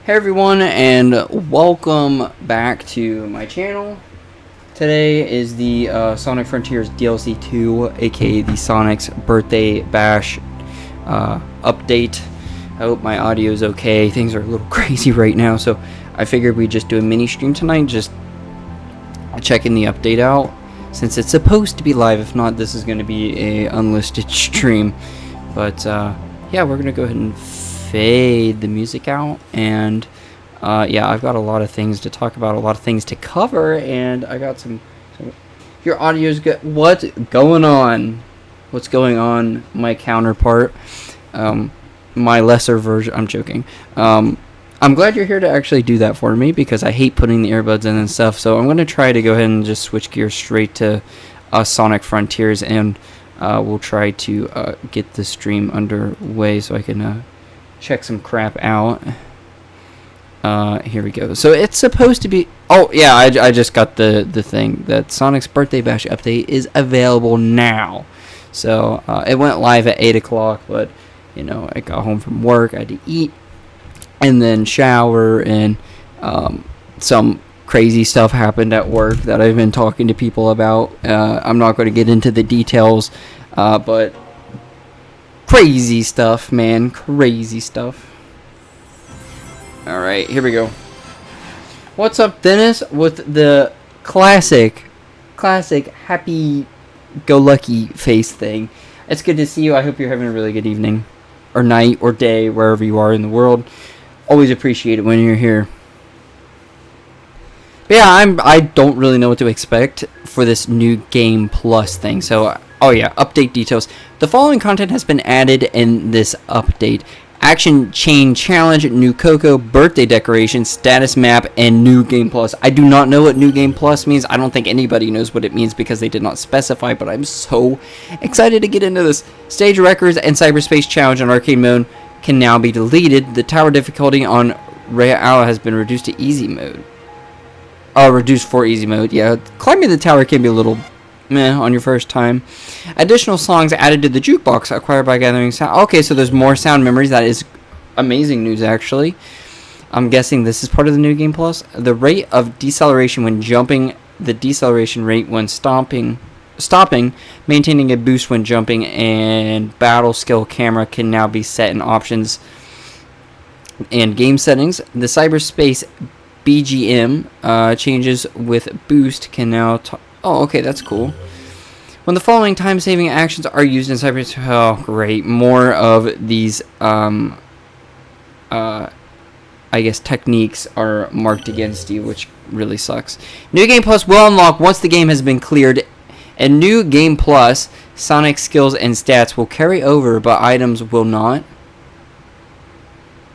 Hey everyone, and welcome back to my channel. Today is the Sonic Frontiers DLC 2, aka the Sonic's Birthday Bash update. I hope my audio is okay. Things are a little crazy right now, so I figured we'd just do a mini stream tonight, just checking the update out, since it's supposed to be live. If not, this is going to be a unlisted stream. But yeah, we're going to go ahead and fade the music out, and yeah, I've got a lot of things to talk about, a lot of things to cover, and I got some your audio's good. What's going on? What's going on, my counterpart? My lesser version. I'm joking. I'm glad you're here to actually do that for me, because I hate putting the earbuds in and stuff, so I'm going to try to go ahead and just switch gears straight to Sonic Frontiers, and we'll try to get the stream underway so I can check some crap out. Here we go. So it's supposed to be... Oh, yeah, I just got the thing that Sonic's Birthday Bash update is available now. So it went live at 8 o'clock, but, you know, I got home from work, I had to eat, and then shower, and some crazy stuff happened at work that I've been talking to people about. I'm not going to get into the details, but crazy stuff, man, crazy stuff. Alright, here we go. What's up, Dennis, with the classic happy-go-lucky face thing. It's good to see you. I hope you're having a really good evening, or night, or day, wherever you are in the world. Always appreciate it when you're here. But yeah, I don't really know what to expect for this new Game Plus thing. So, oh yeah, update details. The following content has been added in this update: Action Chain Challenge, new Coco, birthday decoration, status map, and new Game Plus. I do not know what new Game Plus means. I don't think anybody knows what it means because they did not specify, but I'm so excited to get into this. Stage records and cyberspace challenge on arcade mode can now be deleted. The tower difficulty on Real has been reduced to easy mode. Reduced for easy mode. Yeah, climbing the tower can be a little meh on your first time. Additional songs added to the jukebox acquired by gathering sound. Okay, so there's more sound memories. That is amazing news, actually. I'm guessing this is part of the new Game Plus. The rate of deceleration when jumping, the deceleration rate when stopping, maintaining a boost when jumping, and battle skill camera can now be set in options and game settings. The cyberspace BGM changes with boost can now oh, okay, that's cool. When the following time-saving actions are used in cyberspace... Oh, great. More of these, I guess, techniques are marked against you, which really sucks. New Game Plus will unlock once the game has been cleared. And New Game Plus, Sonic skills and stats will carry over, but items will not.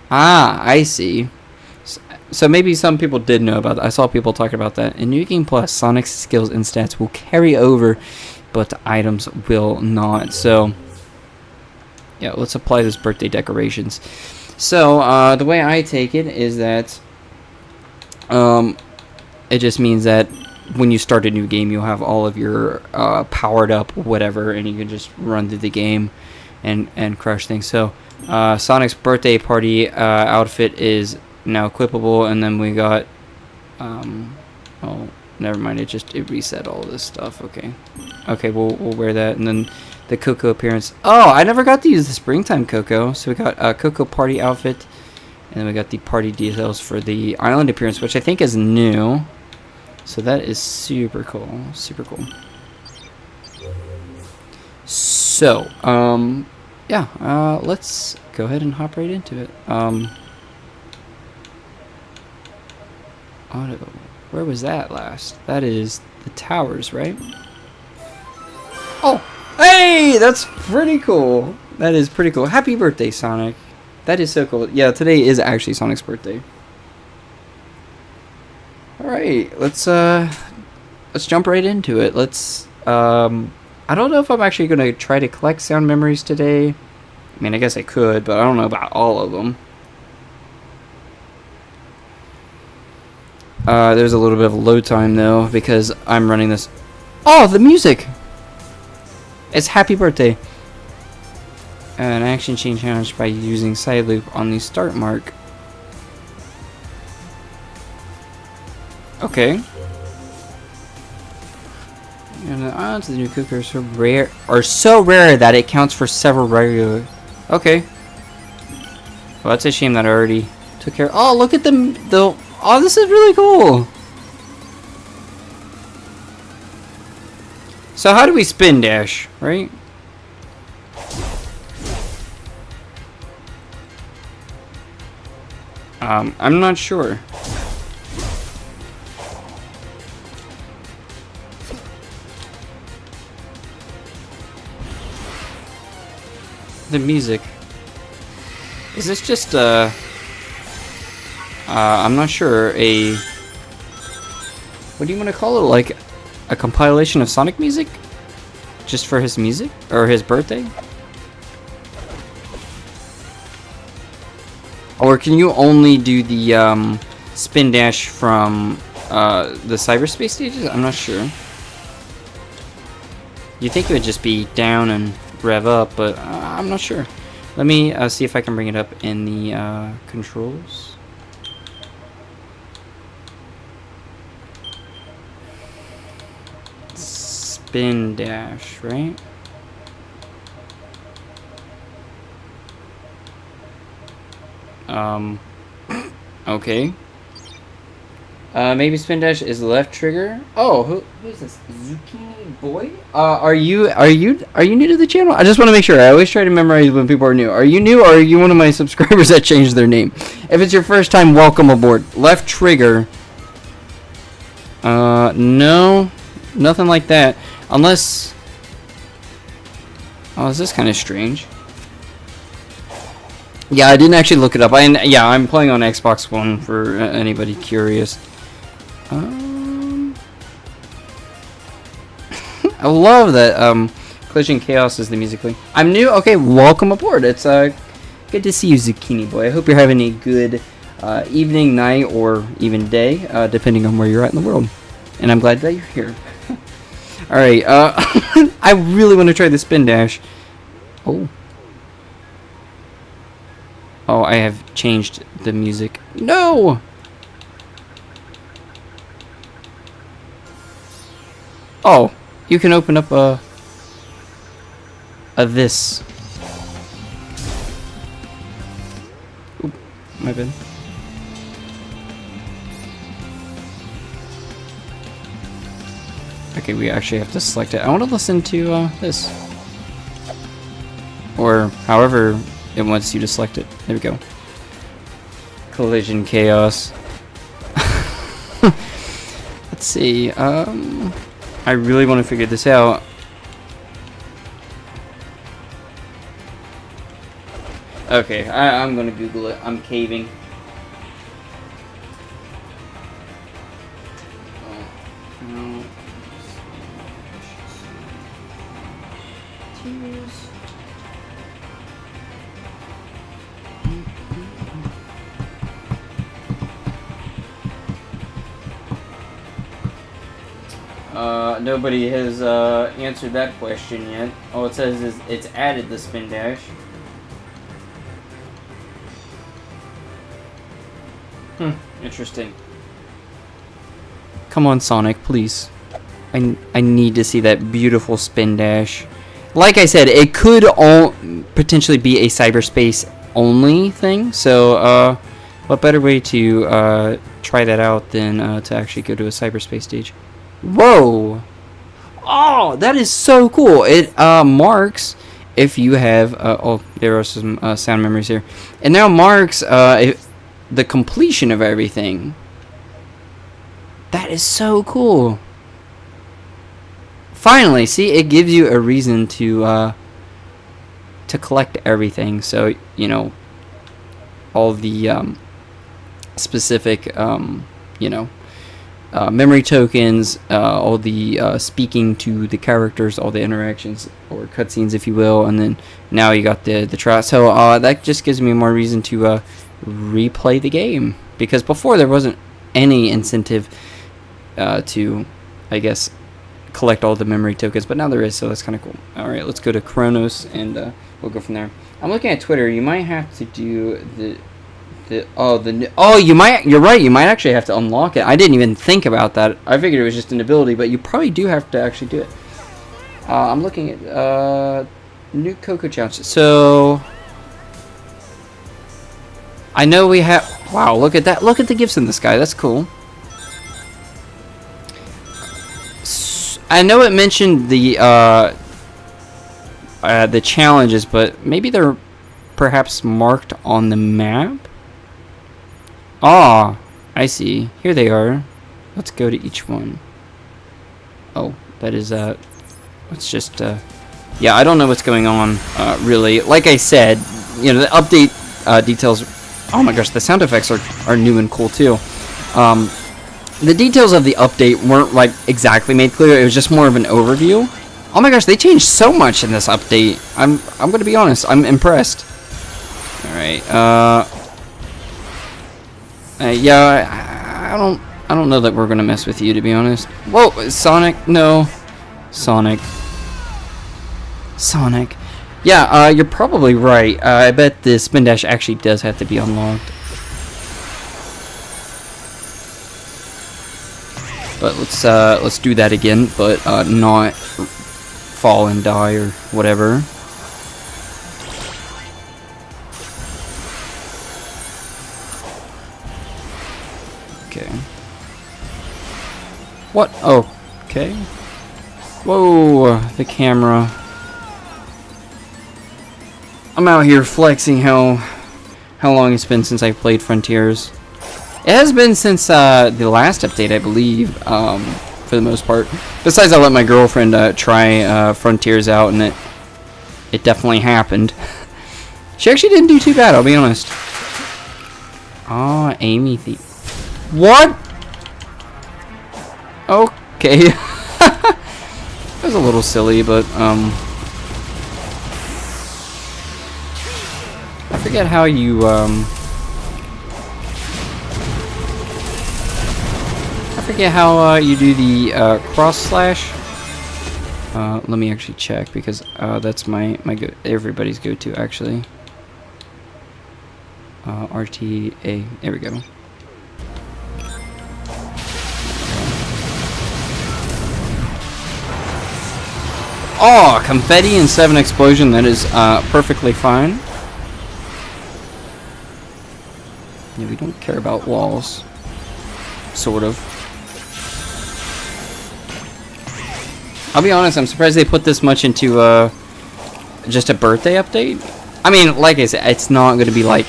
Ah, I see. So maybe some people did know about that. I saw people talking about that. In New Game Plus, Sonic's skills and stats will carry over, but items will not. So, yeah, let's apply those birthday decorations. So, the way I take it is that it just means that when you start a new game, you'll have all of your powered up whatever, and you can just run through the game and crush things. So, Sonic's birthday party outfit is now equipable, and then we got oh, never mind, it reset all this stuff. Okay, we'll wear that. And then the Coco appearance. Oh, I never got to use the springtime Coco. So we got a Coco party outfit, and then we got the party details for the island appearance, which I think is new. So that is super cool. So yeah, let's go ahead and hop right into it. Auto. Where was that last? That is the towers, right? Oh, hey, that's pretty cool. That is pretty cool. Happy birthday, Sonic. That is so cool. Yeah, today is actually Sonic's birthday. All right, let's jump right into it. Let's I don't know if I'm actually gonna try to collect sound memories today. I mean, I guess I could, but I don't know about all of them. There's a little bit of a load time, though, because I'm running this... Oh, the music! It's Happy Birthday. An action chain challenge by using side loop on the start mark. Okay. And the odds of the new cooker are so rare that it counts for several regular. Okay. Well, that's a shame that I already took care. Oh, look at the. Oh, this is really cool. So how do we spin dash, right? I'm not sure. The music. Is this just I'm not sure, what do you want to call it? Like a compilation of Sonic music? Just for his music? Or his birthday? Or can you only do the spin dash from the cyberspace stages? I'm not sure. You'd think it would just be down and rev up, but I'm not sure. Let me see if I can bring it up in the controls. Spin dash, right? Okay. Maybe spin dash is left trigger. Oh, who's this? Zucchini Boy? Are you new to the channel? I just want to make sure. I always try to memorize when people are new. Are you new, or are you one of my subscribers that changed their name? If it's your first time, welcome aboard. Left trigger. No, nothing like that. Unless. Oh, is this kind of strange? Yeah, I didn't actually look it up. I'm playing on Xbox One for anybody curious. I love that Collision Chaos is the musically. I'm new. Okay, welcome aboard. It's good to see you, Zucchini Boy. I hope you're having a good evening, night, or even day, depending on where you're at in the world. And I'm glad that you're here. All right. I really want to try the spin dash. Oh. Oh, I have changed the music. No! Oh, you can open up a this. Oop, my bad. Okay, we actually have to select it. I want to listen to this. Or however it wants you to select it. There we go. Collision Chaos. Let's see. I really want to figure this out. Okay, I'm gonna Google it. I'm caving. Nobody has answered that question yet. All it says is it's added the spin dash. Interesting. Come on, Sonic, please. I need to see that beautiful spin dash. Like I said, it could all potentially be a cyberspace only thing. So, what better way to try that out than to actually go to a cyberspace stage? Whoa! Oh, that is so cool. It marks if you have oh, there are some sound memories here. It now marks the completion of everything. That is so cool. Finally, see, it gives you a reason to collect everything. So, you know, all the specific you know, memory tokens, all the speaking to the characters, all the interactions or cutscenes, if you will, and then now you got the trial. So that just gives me more reason to replay the game, because before there wasn't any incentive to, I guess, collect all the memory tokens, but now there is, so that's kind of cool. All right, let's go to Chronos, and we'll go from there. I'm looking at Twitter. You might have to do You're right. You might actually have to unlock it. I didn't even think about that. I figured it was just an ability, but you probably do have to actually do it. I'm looking at new Coco challenge. So I know we have. Wow, look at that! Look at the gifts in the sky. That's cool. I know it mentioned the challenges, but maybe they're perhaps marked on the map. Ah, I see. Here they are. Let's go to each one. Oh, that is let's just yeah, I don't know what's going on really. Like I said, you know, the update details. Oh my gosh, the sound effects are new and cool too. The details of the update weren't like exactly made clear. It was just more of an overview. Oh my gosh, they changed so much in this update. I'm gonna be honest. I'm impressed. All right. Yeah, I don't know that we're gonna mess with you, to be honest. Whoa, Sonic, no, Sonic. Yeah, you're probably right. I bet the spin dash actually does have to be unlocked. But let's do that again, but not fall and die or whatever. Okay. What? Oh, okay. Whoa, the camera. I'm out here flexing how long it's been since I played Frontiers. It has been since the last update, I believe, for the most part. Besides, I let my girlfriend try Frontiers out, and it definitely happened. She actually didn't do too bad, I'll be honest. Oh, Amy the... What? Okay. That was a little silly, but I forget how you you do the cross slash. Let me actually check, because that's my everybody's go-to actually. RTA. There we go. Oh, confetti and 7 explosion. That is perfectly fine. Yeah, we don't care about walls. Sort of. I'll be honest, I'm surprised they put this much into just a birthday update. I mean, like I said, it's not going to be like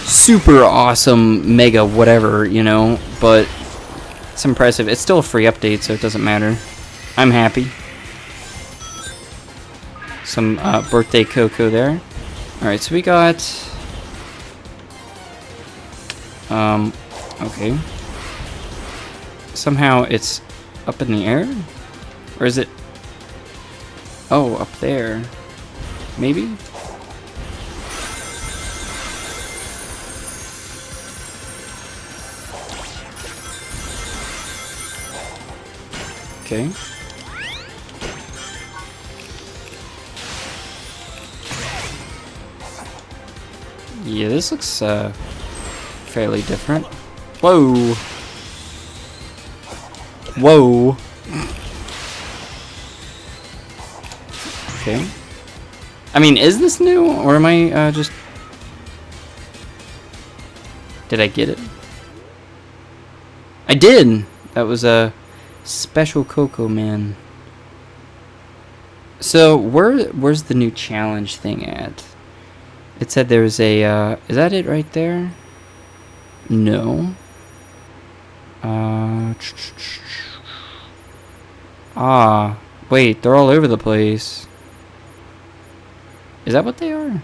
super awesome, mega whatever, you know, but it's impressive. It's still a free update, so it doesn't matter. I'm happy. Some birthday Coco there. Alright, so we got... okay. Somehow it's up in the air? Or is it... oh, up there. Maybe? Okay. Yeah, this looks fairly different. Whoa. Whoa. Okay. I mean, is this new, or am I just... did I get it? I did! That was a special Coco Man. So, where's the new challenge thing at? It said there was a, is that it right there? No. Ah, wait, they're all over the place. Is that what they are?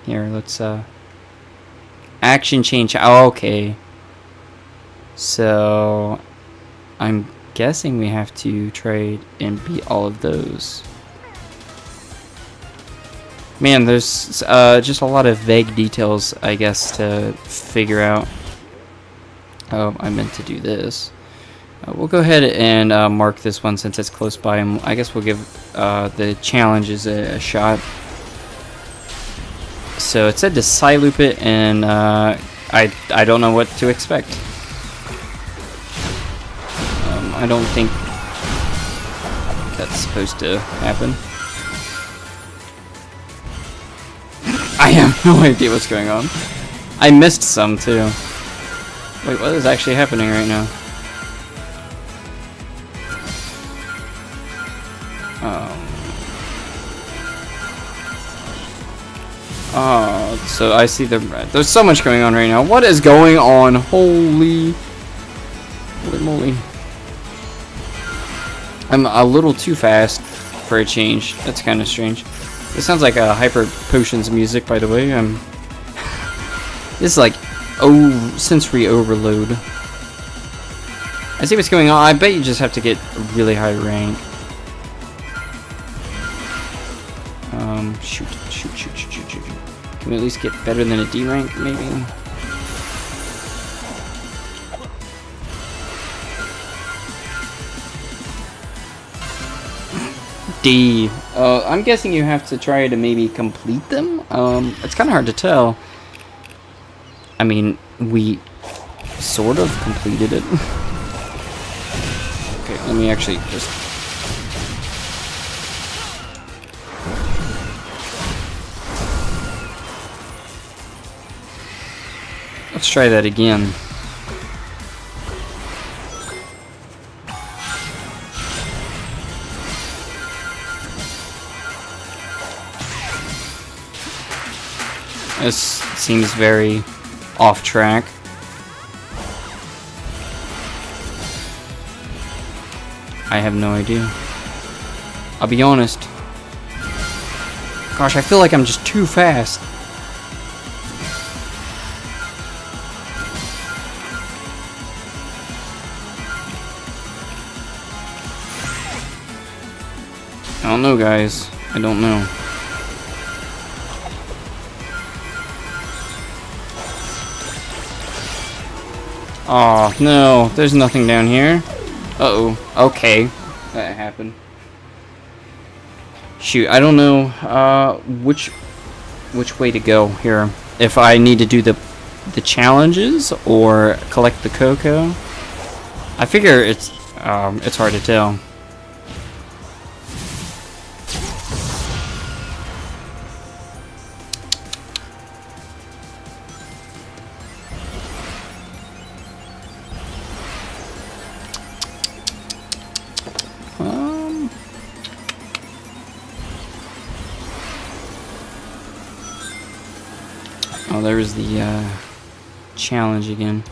Here, let's, action change. Oh, okay. So, I'm guessing we have to trade and beat all of those. Man, there's just a lot of vague details, I guess, to figure out. Oh, I meant to do this. We'll go ahead and mark this one since it's close by, and I guess we'll give the challenges a shot. So it said to side loop it, and I don't know what to expect. I don't think that's supposed to happen. I have no idea what's going on. I missed some too. Wait, what is actually happening right now? Oh, so I see the red. There's so much going on right now. What is going on? Holy moly. I'm a little too fast for a change. That's kind of strange. This sounds like a Hyper Potions music, by the way. This is like sensory overload. I see what's going on. I bet you just have to get a really high rank. Shoot. Can we at least get better than a D rank, maybe? D. I'm guessing you have to try to maybe complete them. It's kind of hard to tell. I mean, we sort of completed it. Okay, let me actually just... Let's try that again. This seems very off track. I have no idea. I'll be honest. Gosh, I feel like I'm just too fast. I don't know, guys. I don't know. Oh no, there's nothing down here. Uh-oh. Okay. That happened. Shoot, I don't know which way to go here. If I need to do the challenges or collect the cocoa. I figure it's hard to tell. Oh, there's the challenge again.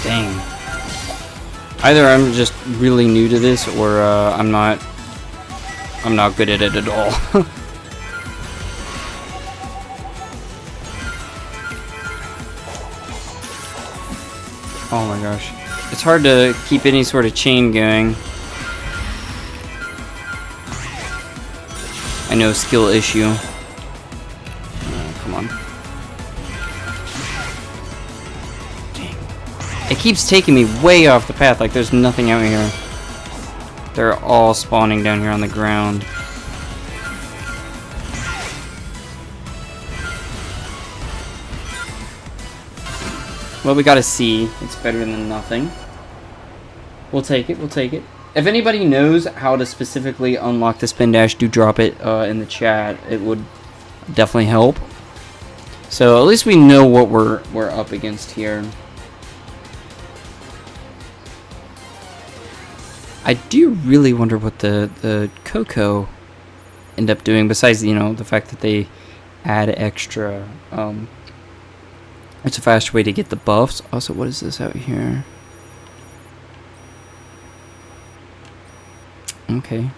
Dang. Either I'm just really new to this, or I'm not good at it at all. Oh my gosh. It's hard to keep any sort of chain going. I know, skill issue. Oh, come on. It keeps taking me way off the path, like there's nothing out here. They're all spawning down here on the ground. Well, we got a C. It's better than nothing. We'll take it, we'll take it. If anybody knows how to specifically unlock the spin dash, do drop it in the chat. It would definitely help. So at least we know what we're up against here. I do really wonder what the cocoa end up doing, besides, you know, the fact that they add extra. It's a faster way to get the buffs. Also, what is this out here? Okay.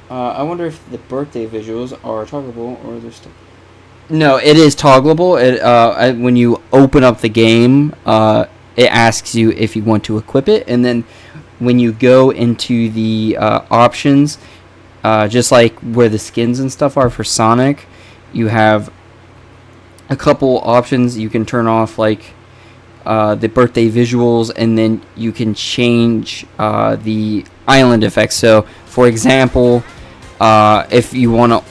I wonder if the birthday visuals are toggleable or they're still... No, it is toggleable. When you open up the game, it asks you if you want to equip it, and then when you go into the options, just like where the skins and stuff are for Sonic, you have a couple options you can turn off, like the birthday visuals, and then you can change the island effects. So, for example, if you want to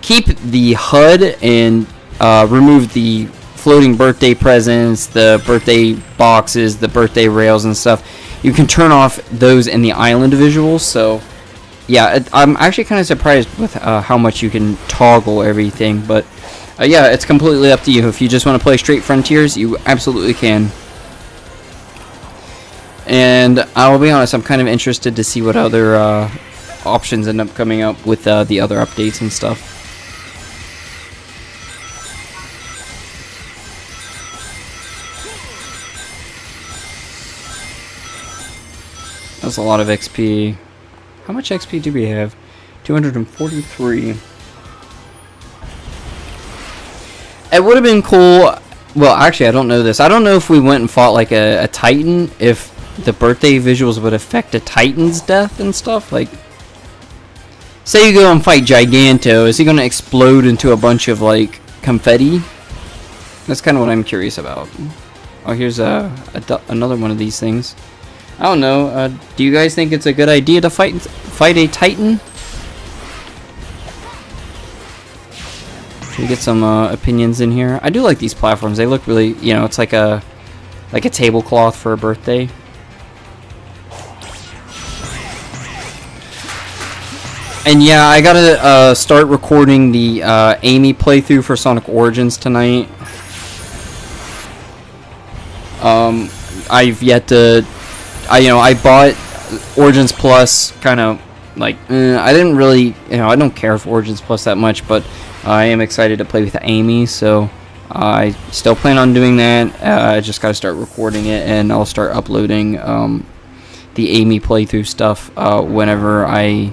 keep the HUD and remove the floating birthday presents, the birthday boxes, the birthday rails and stuff, you can turn off those in the island visuals. So yeah, I'm actually kind of surprised with how much you can toggle everything, but yeah, it's completely up to you. If you just want to play straight Frontiers, you absolutely can. And I'll be honest, I'm kind of interested to see what other options end up coming up with the other updates and stuff. That's a lot of XP. How much XP do we have? 243. It would have been cool. Well, actually, I don't know this. I don't know if we went and fought like a Titan, if the birthday visuals would affect a Titan's death and stuff. Like, say you go and fight Giganto, is he going to explode into a bunch of like confetti? That's kind of what I'm curious about. Oh, here's another one of these things. I don't know. Do you guys think it's a good idea to fight a Titan? Should we get some opinions in here? I do like these platforms. They look really, you know, it's like a tablecloth for a birthday. And yeah, I gotta start recording the Amy playthrough for Sonic Origins tonight. I've yet to. I bought Origins Plus, kind of like, I didn't really, I don't care for Origins Plus that much, but I am excited to play with Amy, so I still plan on doing that. I just gotta start recording it, and I'll start uploading the Amy playthrough stuff whenever I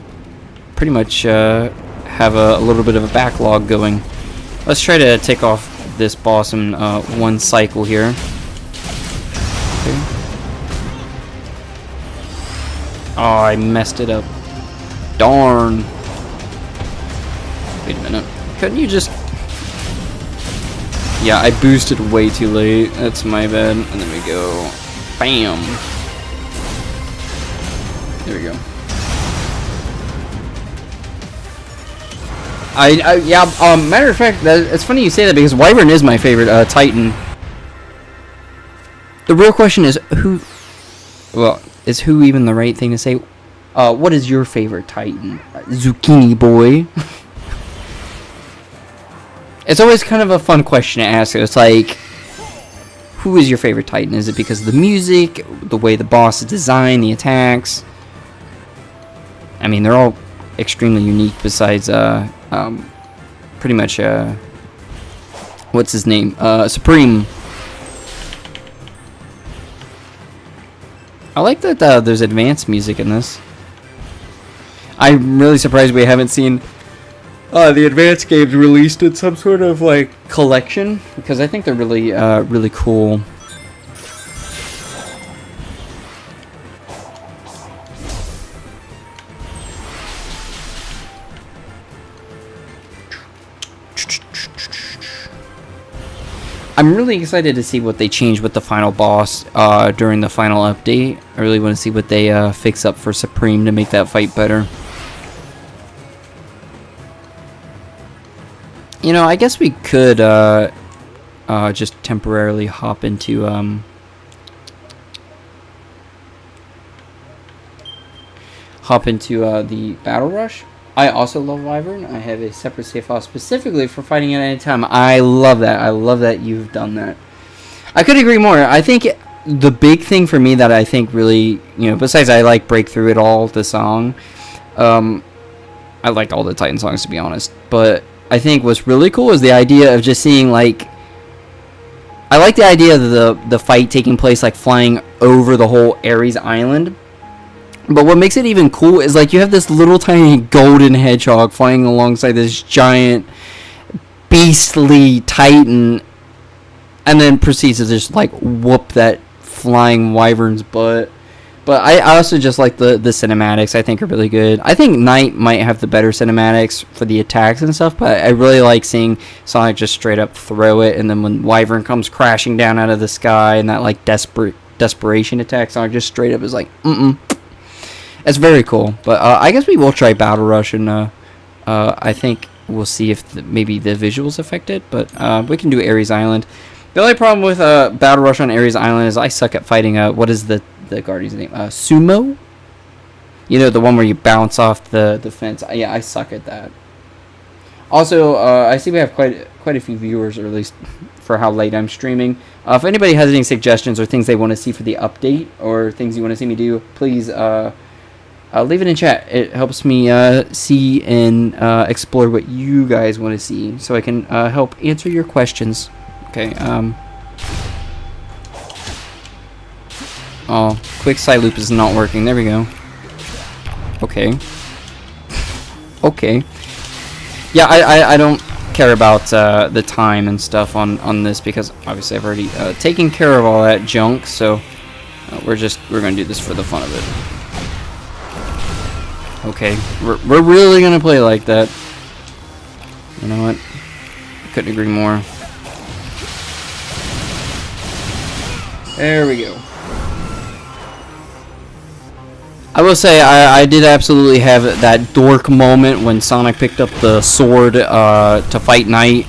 pretty much have a little bit of a backlog going. Let's try to take off this boss in one cycle here. Okay. Oh, I messed it up. Darn. Wait a minute. Couldn't you just... Yeah, I boosted way too late. That's my bad. And then we go... Bam. There we go. Matter of fact, it's funny you say that, because Wyvern is my favorite Titan. The real question is who... Well... Is who even the right thing to say? What is your favorite Titan? Zucchini Boy. It's always kind of a fun question to ask. It's like, who is your favorite Titan? Is it because of the music, the way the boss is designed, the attacks? I mean, they're all extremely unique besides, pretty much, what's his name? Supreme. I like that there's advanced music in this. I'm really surprised we haven't seen the advanced games released in some sort of like collection, because I think they're really really cool. I'm really excited to see what they change with the final boss during the final update. I really want to see what they fix up for Supreme to make that fight better. You know, I guess we could just temporarily hop into the Battle Rush. I also love Wyvern. I have a separate save file specifically for fighting at any time. I love that. I love that you've done that. I could agree more. I think the big thing for me that I think really, you know, besides I like Break Through It All, the song, I liked all the Titan songs, to be honest, but I think what's really cool is the idea of just seeing, like, I like the idea of the fight taking place, like, flying over the whole Ares Island. But what makes it even cool is, like, you have this little tiny golden hedgehog flying alongside this giant beastly Titan, and then proceeds to just like whoop that flying wyvern's butt. But I also just like the cinematics. I think are really good. I think Knight might have the better cinematics for the attacks and stuff, but I really like seeing Sonic just straight up throw it, and then when Wyvern comes crashing down out of the sky and that like desperation attack, Sonic just straight up is like, It's very cool. But I guess we will try Battle Rush, and I think we'll see if maybe the visuals affect it, but we can do Ares Island. The only problem with Battle Rush on Ares Island is I suck at fighting, what is the Guardian's name? Sumo? You know, the one where you bounce off the fence. Yeah, I suck at that. Also, I see we have quite a few viewers, or at least for how late I'm streaming. If anybody has any suggestions or things they want to see for the update, or things you want to see me do, please leave it in chat. It helps me see and explore what you guys want to see, so I can help answer your questions. Okay, oh, quick side loop is not working. There we go. Okay. Okay. Yeah, I don't care about the time and stuff on this, because obviously I've already taken care of all that junk, so we're gonna do this for the fun of it. Okay, we're really gonna play like that. You know what? I couldn't agree more. There we go. I will say I did absolutely have that dork moment when Sonic picked up the sword to fight Knight.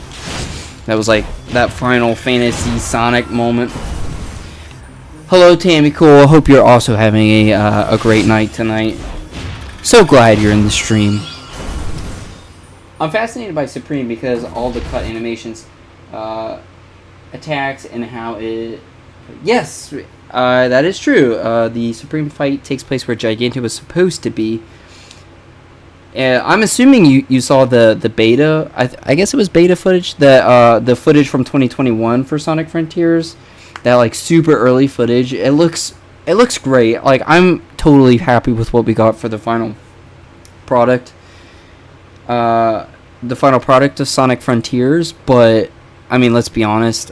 That was like that Final Fantasy Sonic moment. Hello, Tammy Cool. Hope you're also having a great night tonight. So glad you're in the stream. I'm fascinated by Supreme because all the cut animations, attacks, and how it... Yes, that is true. The Supreme fight takes place where Giganto was supposed to be. I'm assuming you saw the beta. I guess it was beta footage. The footage from 2021 for Sonic Frontiers. That like super early footage. It looks great. Like, I'm totally happy with what we got for the final product. The final product of Sonic Frontiers. But I mean, let's be honest.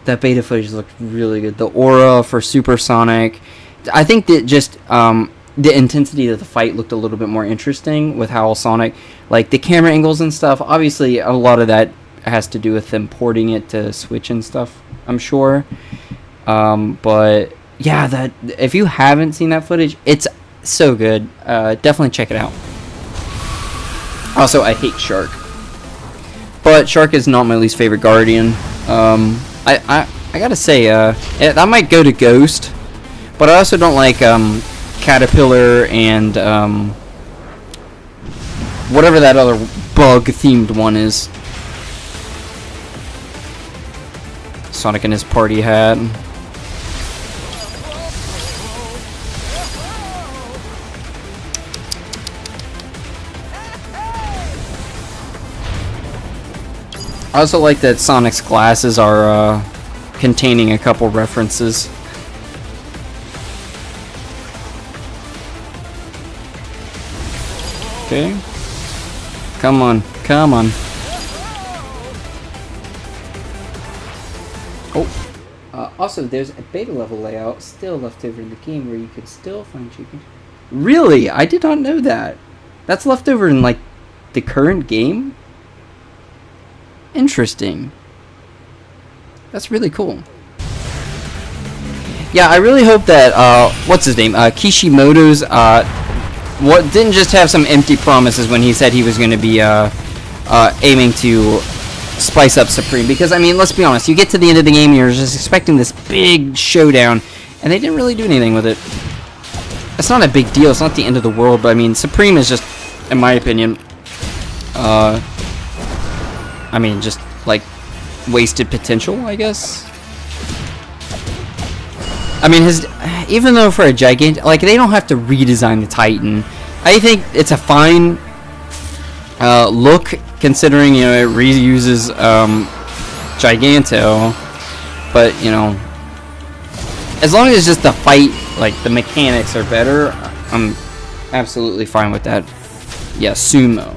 That beta footage looked really good. The aura for Supersonic. I think that just the intensity of the fight looked a little bit more interesting with how Sonic, like the camera angles and stuff. Obviously, a lot of that has to do with them porting it to Switch and stuff, I'm sure. But yeah, that if you haven't seen that footage, it's so good. Definitely check it out. Also, I hate Shark, but Shark is not my least favorite Guardian. I gotta say, that might go to Ghost, but I also don't like Caterpillar and whatever that other bug-themed one is. Sonic and his party hat. I also like that Sonic's glasses are containing a couple references. Okay. Come on, come on. Oh. Also, there's a beta level layout still left over in the game where you could still find chicken. Really? I did not know that. That's left over in, like, the current game? Interesting. That's really cool. Yeah, I really hope that, what's his name? Kishimoto's, what didn't just have some empty promises when he said he was going to be, aiming to spice up Supreme. Because, I mean, let's be honest, you get to the end of the game and you're just expecting this big showdown, and they didn't really do anything with it. It's not a big deal, it's not the end of the world, but I mean, Supreme is just, in my opinion, I mean, just, like, wasted potential, I guess. I mean, even though for a gigantic, like, they don't have to redesign the Titan. I think it's a fine look, considering, you know, it reuses Giganto. But, you know, as long as just the fight, like, the mechanics are better, I'm absolutely fine with that. Yeah, Sumo.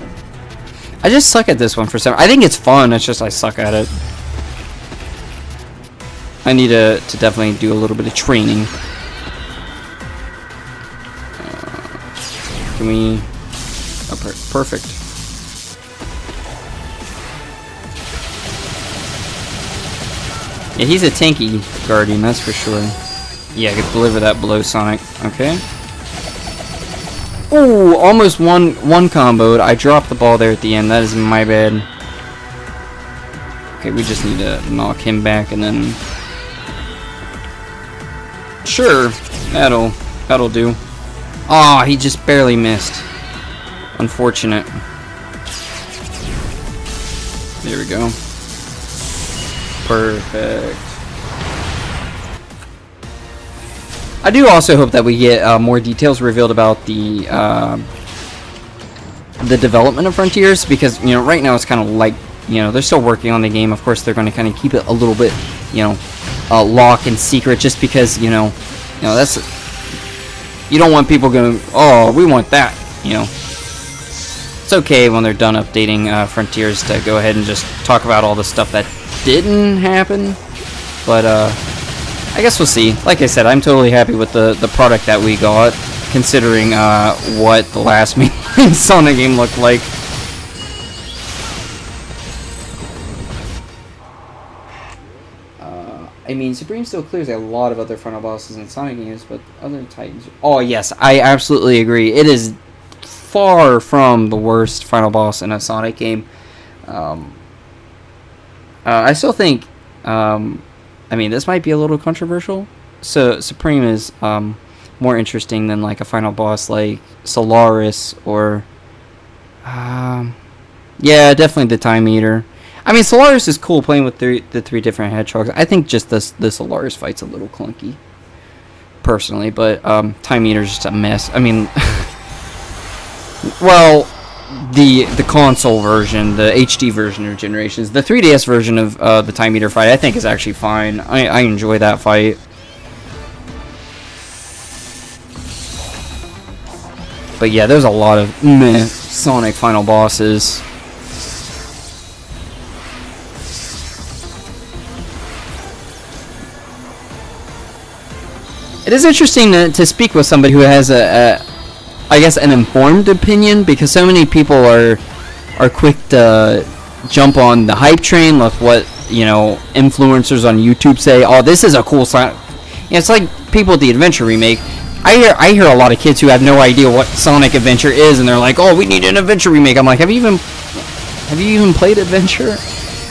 I just suck at this one for some. I think it's fun. It's just I suck at it. I need to definitely do a little bit of training. Can we? Oh, perfect. Yeah, he's a tanky guardian, that's for sure. Yeah, I could deliver that blow, Sonic. Okay. Ooh, almost one comboed. I dropped the ball there at the end. That is my bad. Okay, we just need to knock him back and then. Sure, that'll do. Oh, he just barely missed. Unfortunate. There we go. Perfect. I do also hope that we get more details revealed about the development of Frontiers, because right now it's kind of like they're still working on the game. Of course, they're going to kind of keep it a little bit lock and secret, just because that's you don't want people going, oh, we want that. It's okay when they're done updating Frontiers to go ahead and just talk about all the stuff that didn't happen, but I guess we'll see. Like I said, I'm totally happy with the product that we got, considering what the last mainline Sonic game looked like. I mean, Supreme still clears a lot of other final bosses in Sonic games, but other Titans. Oh yes, I absolutely agree. It is far from the worst final boss in a Sonic game. I still think. I mean, this might be a little controversial. So Supreme is more interesting than like a final boss like Solaris or yeah, definitely the Time Eater. I mean, Solaris is cool playing with the three different hedgehogs. I think just the Solaris fight's a little clunky, personally, but Time Eater's just a mess. I mean, well, the console version, the HD version of Generations, the 3DS version of the Time Eater fight, I think is actually fine. I enjoy that fight. But yeah, there's a lot of meh Sonic final bosses. It is interesting to speak with somebody who has I guess an informed opinion, because so many people are quick to jump on the hype train with what influencers on YouTube say. Oh, this is a cool Sonic. It's like people at the Adventure remake. I hear a lot of kids who have no idea what Sonic Adventure is, and they're like, "Oh, we need an Adventure remake." I'm like, "Have you even played Adventure?"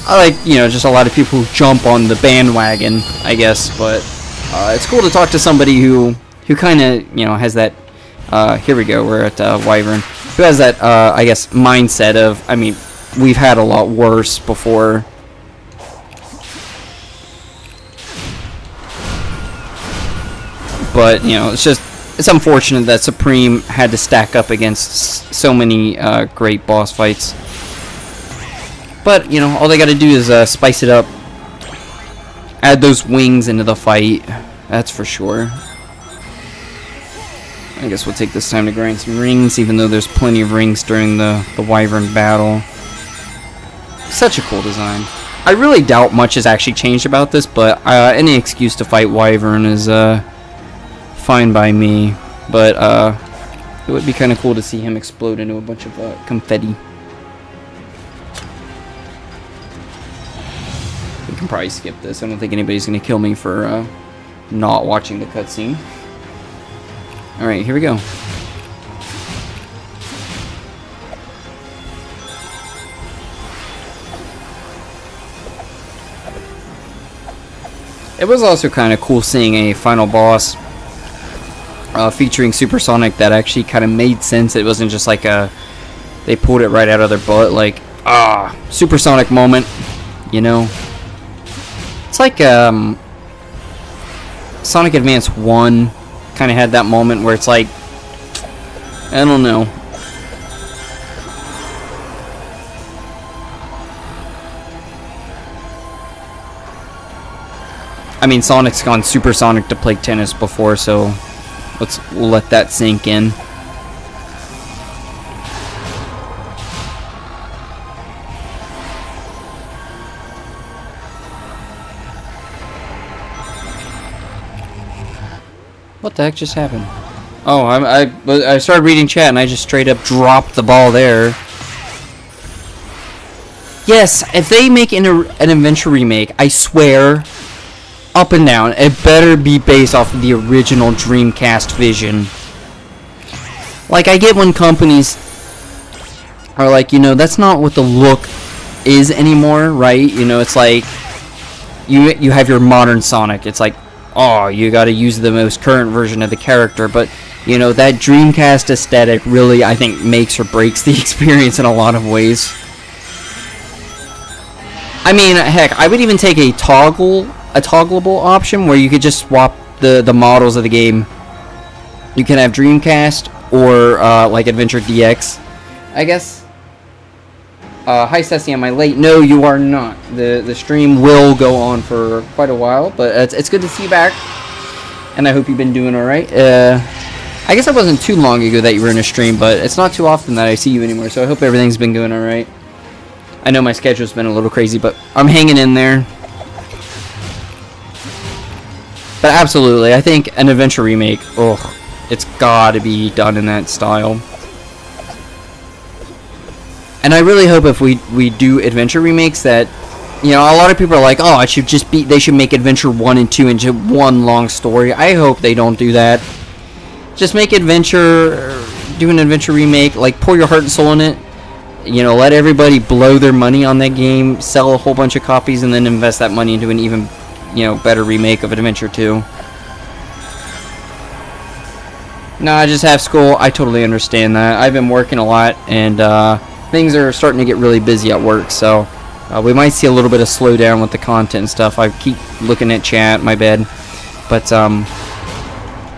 I like just a lot of people who jump on the bandwagon, I guess, but it's cool to talk to somebody who kind of has that. Here we go. We're at Wyvern. Who has that, I guess, mindset of, I mean, we've had a lot worse before. But, it's unfortunate that Supreme had to stack up against so many great boss fights. But, all they got to do is spice it up. Add those wings into the fight. That's for sure. I guess we'll take this time to grind some rings, even though there's plenty of rings during the Wyvern battle. Such a cool design. I really doubt much has actually changed about this, but any excuse to fight Wyvern is fine by me. But it would be kind of cool to see him explode into a bunch of confetti. We can probably skip this. I don't think anybody's going to kill me for not watching the cutscene. Alright, here we go. It was also kind of cool seeing a final boss featuring Supersonic that actually kind of made sense. It wasn't just like they pulled it right out of their butt, like, Supersonic moment, It's like Sonic Advance 1 kind of had that moment where it's like, I don't know. I mean, Sonic's gone supersonic to play tennis before, so we'll let that sink in. What the heck just happened? Oh, I started reading chat and I just straight up dropped the ball there. Yes, if they make an adventure remake, I swear, up and down, it better be based off of the original Dreamcast vision. Like, I get when companies are like, you know, that's not what the look is anymore, right? You know, it's like, you have your modern Sonic. It's like, oh, you gotta use the most current version of the character, but, you know, that Dreamcast aesthetic really, I think, makes or breaks the experience in a lot of ways. I mean, heck, I would even take a toggleable option where you could just swap the models of the game. You can have Dreamcast or like Adventure DX, I guess. Hi, Ceci, am I late? No, you are not. The stream will go on for quite a while, but it's good to see you back, and I hope you've been doing all right. I guess it wasn't too long ago that you were in a stream, but it's not too often that I see you anymore, so I hope everything's been going all right. I know my schedule's been a little crazy, but I'm hanging in there. But absolutely, I think an adventure remake, oh, it's gotta be done in that style. And I really hope if we do adventure remakes that, you know, a lot of people are like, oh, they should make Adventure 1 and 2 into one long story. I hope they don't do that. Just make do an adventure remake, like pour your heart and soul in it. You know, let everybody blow their money on that game, sell a whole bunch of copies, and then invest that money into an even, you know, better remake of Adventure 2. No, I just have school. I totally understand that. I've been working a lot, and things are starting to get really busy at work, so we might see a little bit of slowdown with the content and stuff. I keep looking at chat, my bad. But,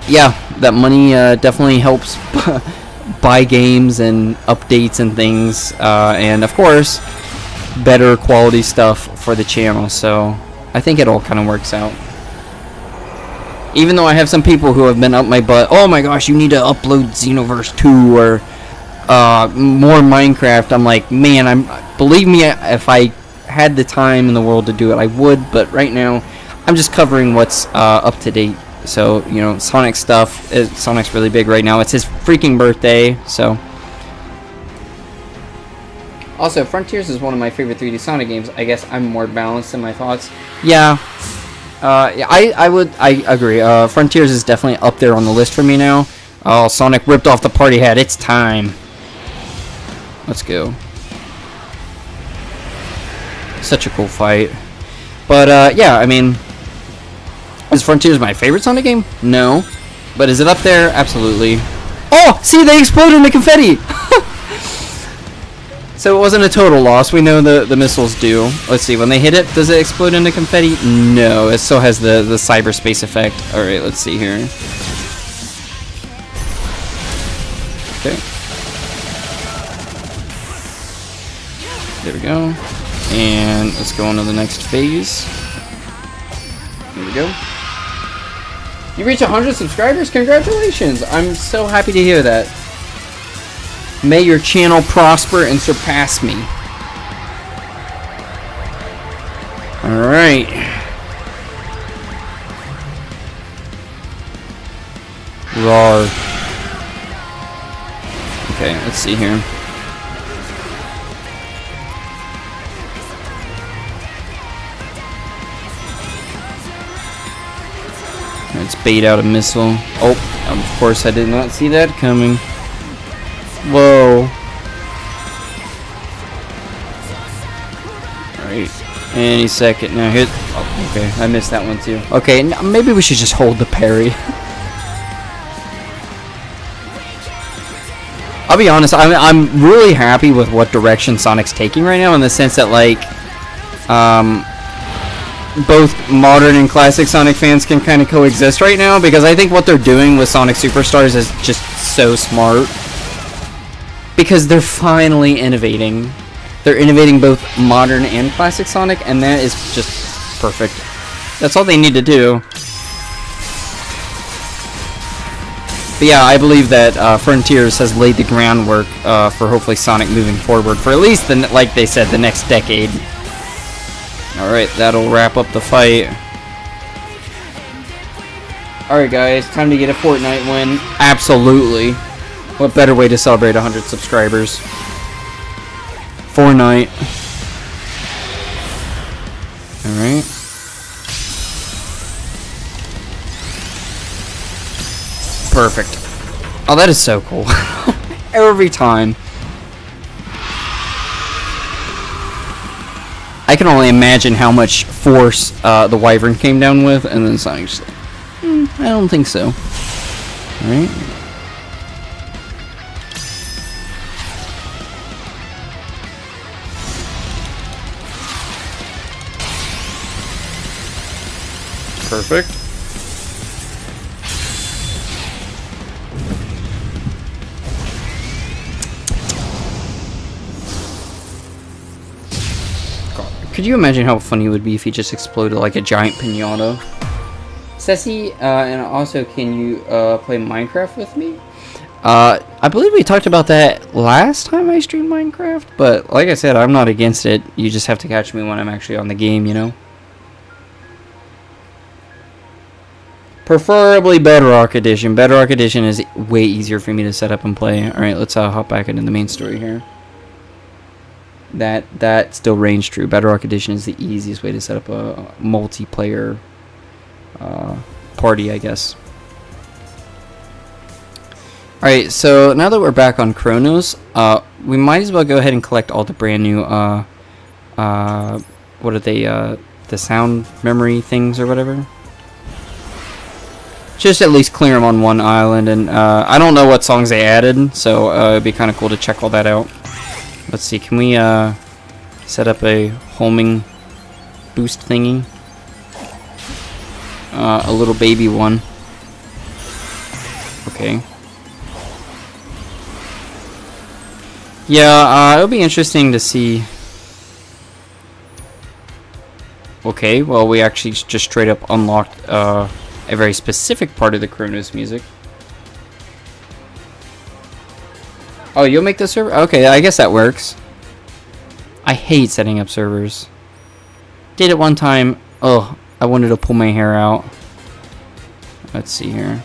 yeah, that money definitely helps buy games and updates and things, and of course better quality stuff for the channel, so I think it all kind of works out. Even though I have some people who have been up my butt, oh my gosh, you need to upload Xenoverse 2 or more Minecraft. I'm like, man, believe me, if I had the time in the world to do it, I would, but right now I'm just covering what's up to date. So, you know, Sonic stuff, Sonic's really big right now. It's his freaking birthday, so. Also, Frontiers is one of my favorite 3D Sonic games. I guess I'm more balanced in my thoughts. Yeah. Yeah, I agree. Frontiers is definitely up there on the list for me now. Oh, Sonic ripped off the party hat. It's time. Let's go. Such a cool fight. But, yeah, I mean, is Frontiers my favorite Sonic game? No. But is it up there? Absolutely. Oh! See, they explode into confetti! So it wasn't a total loss. We know the missiles do. Let's see, when they hit it, does it explode into confetti? No, it still has the cyberspace effect. Alright, let's see here. Okay. There we go. And let's go on to the next phase. There we go. You reached 100 subscribers? Congratulations! I'm so happy to hear that. May your channel prosper and surpass me. Alright. Roar. Okay, let's see here. Let's bait out a missile. Oh, of course I did not see that coming. Whoa. Alright. Any second now. Hit. Oh, okay, I missed that one too. Okay, maybe we should just hold the parry. I'll be honest, I'm really happy with what direction Sonic's taking right now, in the sense that, like, both modern and classic Sonic fans can kind of coexist right now, because I think what they're doing with Sonic Superstars is just so smart. Because they're finally innovating. They're innovating both modern and classic Sonic, and that is just perfect. That's all they need to do. But yeah, I believe that Frontiers has laid the groundwork for hopefully Sonic moving forward for at least, like they said, the next decade. Alright, that'll wrap up the fight. Alright guys, time to get a Fortnite win. Absolutely. What better way to celebrate 100 subscribers? Fortnite. Alright. Perfect. Oh, that is so cool. Every time. I can only imagine how much force the Wyvern came down with, and then Sonic's like, I don't think so. Alright. Perfect. Could you imagine how funny it would be if he just exploded like a giant piñata? Ceci, and also, can you play Minecraft with me? I believe we talked about that last time I streamed Minecraft, but like I said, I'm not against it. You just have to catch me when I'm actually on the game, you know? Preferably Bedrock Edition. Bedrock Edition is way easier for me to set up and play. Alright, let's hop back into the main story here. That still reigns true. Bedrock Edition is the easiest way to set up a multiplayer party, I guess. Alright, so now that we're back on Chronos, we might as well go ahead and collect all the brand new, what are they, the sound memory things or whatever? Just at least clear them on one island, and I don't know what songs they added, so it'd be kind of cool to check all that out. Let's see, can we set up a homing boost thingy? A little baby one. Okay. Yeah, it'll be interesting to see. Okay, well, we actually just straight up unlocked a very specific part of the Chronos music. Oh, you'll make the server? Okay, I guess that works. I hate setting up servers. Did it one time. Oh, I wanted to pull my hair out. Let's see here.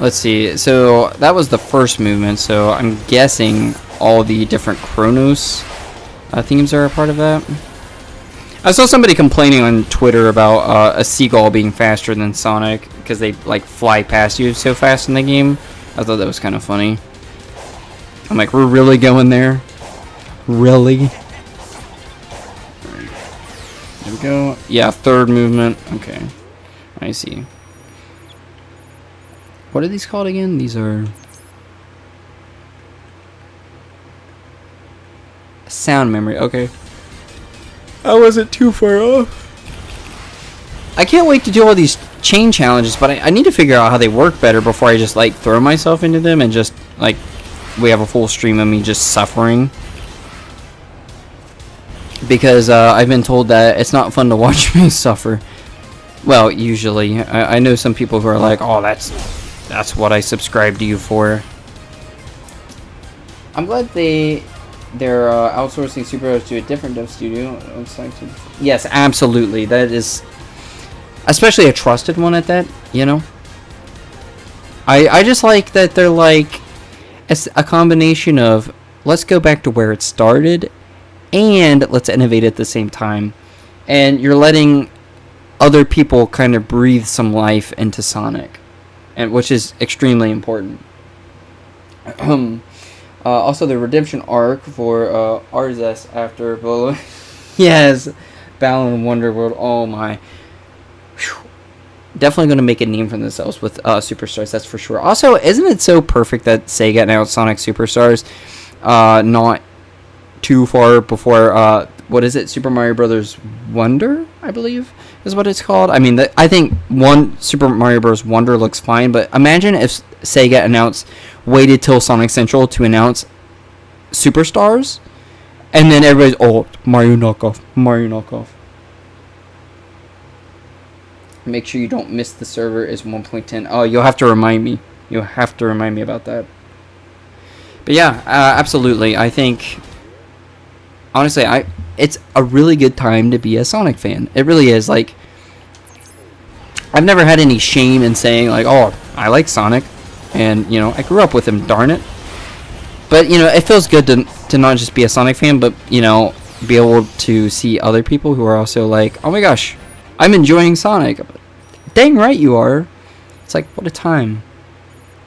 Let's see. So that was the first movement. So I'm guessing all the different Chronos themes are a part of that. I saw somebody complaining on Twitter about a seagull being faster than Sonic because they like fly past you so fast in the game. I thought that was kind of funny. I'm like, we're really going there? Really? There we go. Yeah, third movement. Okay. I see. What are these called again? These are sound memory. Okay. I wasn't too far off. I can't wait to do all these chain challenges, but I need to figure out how they work better before I just like throw myself into them and just like we have a full stream of me just suffering. Because I've been told that it's not fun to watch me suffer. Well, usually. I know some people who are like, oh, that's what I subscribe to you for. I'm glad they're outsourcing superheroes to a different dev studio. Yes, absolutely. That is, especially a trusted one at that. You know, I just like that they're like a combination of let's go back to where it started, and let's innovate at the same time. And you're letting other people kind of breathe some life into Sonic, and which is extremely important. Also, the redemption arc for Arzes after Bolo. Yes, Balan Wonderworld. Oh my. Whew. Definitely going to make a name for themselves with Superstars, that's for sure. Also, isn't it so perfect that Sega announced Sonic Superstars not too far before, what is it, Super Mario Brothers Wonder, I believe, is what it's called. I mean, I think Super Mario Bros. Wonder looks fine, but imagine if Sega waited till Sonic Central to announce Superstars, and then everybody's, oh, Mario knockoff. Make sure you don't miss the server is 1.10. Oh, you'll have to remind me. You'll have to remind me about that. But yeah, absolutely. I think honestly, it's a really good time to be a Sonic fan. It really is. Like, I've never had any shame in saying, like, oh, I like Sonic, and, you know, I grew up with him, darn it. But, you know, it feels good to not just be a Sonic fan, but, you know, be able to see other people who are also like, oh my gosh, I'm enjoying Sonic. Dang right you are. It's like, what a time.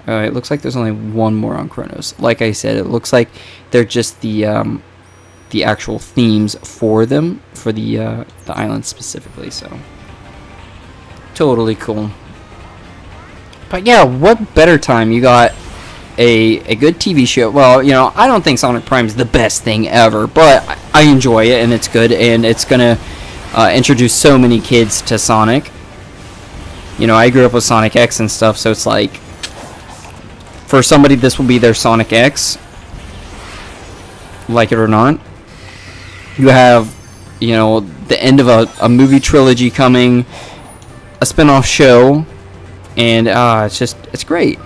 Alright, looks like there's only one more on Chronos. Like I said, it looks like they're just the actual themes for them, for the island specifically, so. Totally cool. But yeah, what better time? You got a good TV show. Well, you know, I don't think Sonic Prime is the best thing ever, but I enjoy it, and it's good, and it's gonna introduce so many kids to Sonic. You know, I grew up with Sonic X and stuff, so it's like, for somebody, this will be their Sonic X, like it or not. You have, you know, the end of a movie trilogy coming, a spin-off show, and it's great.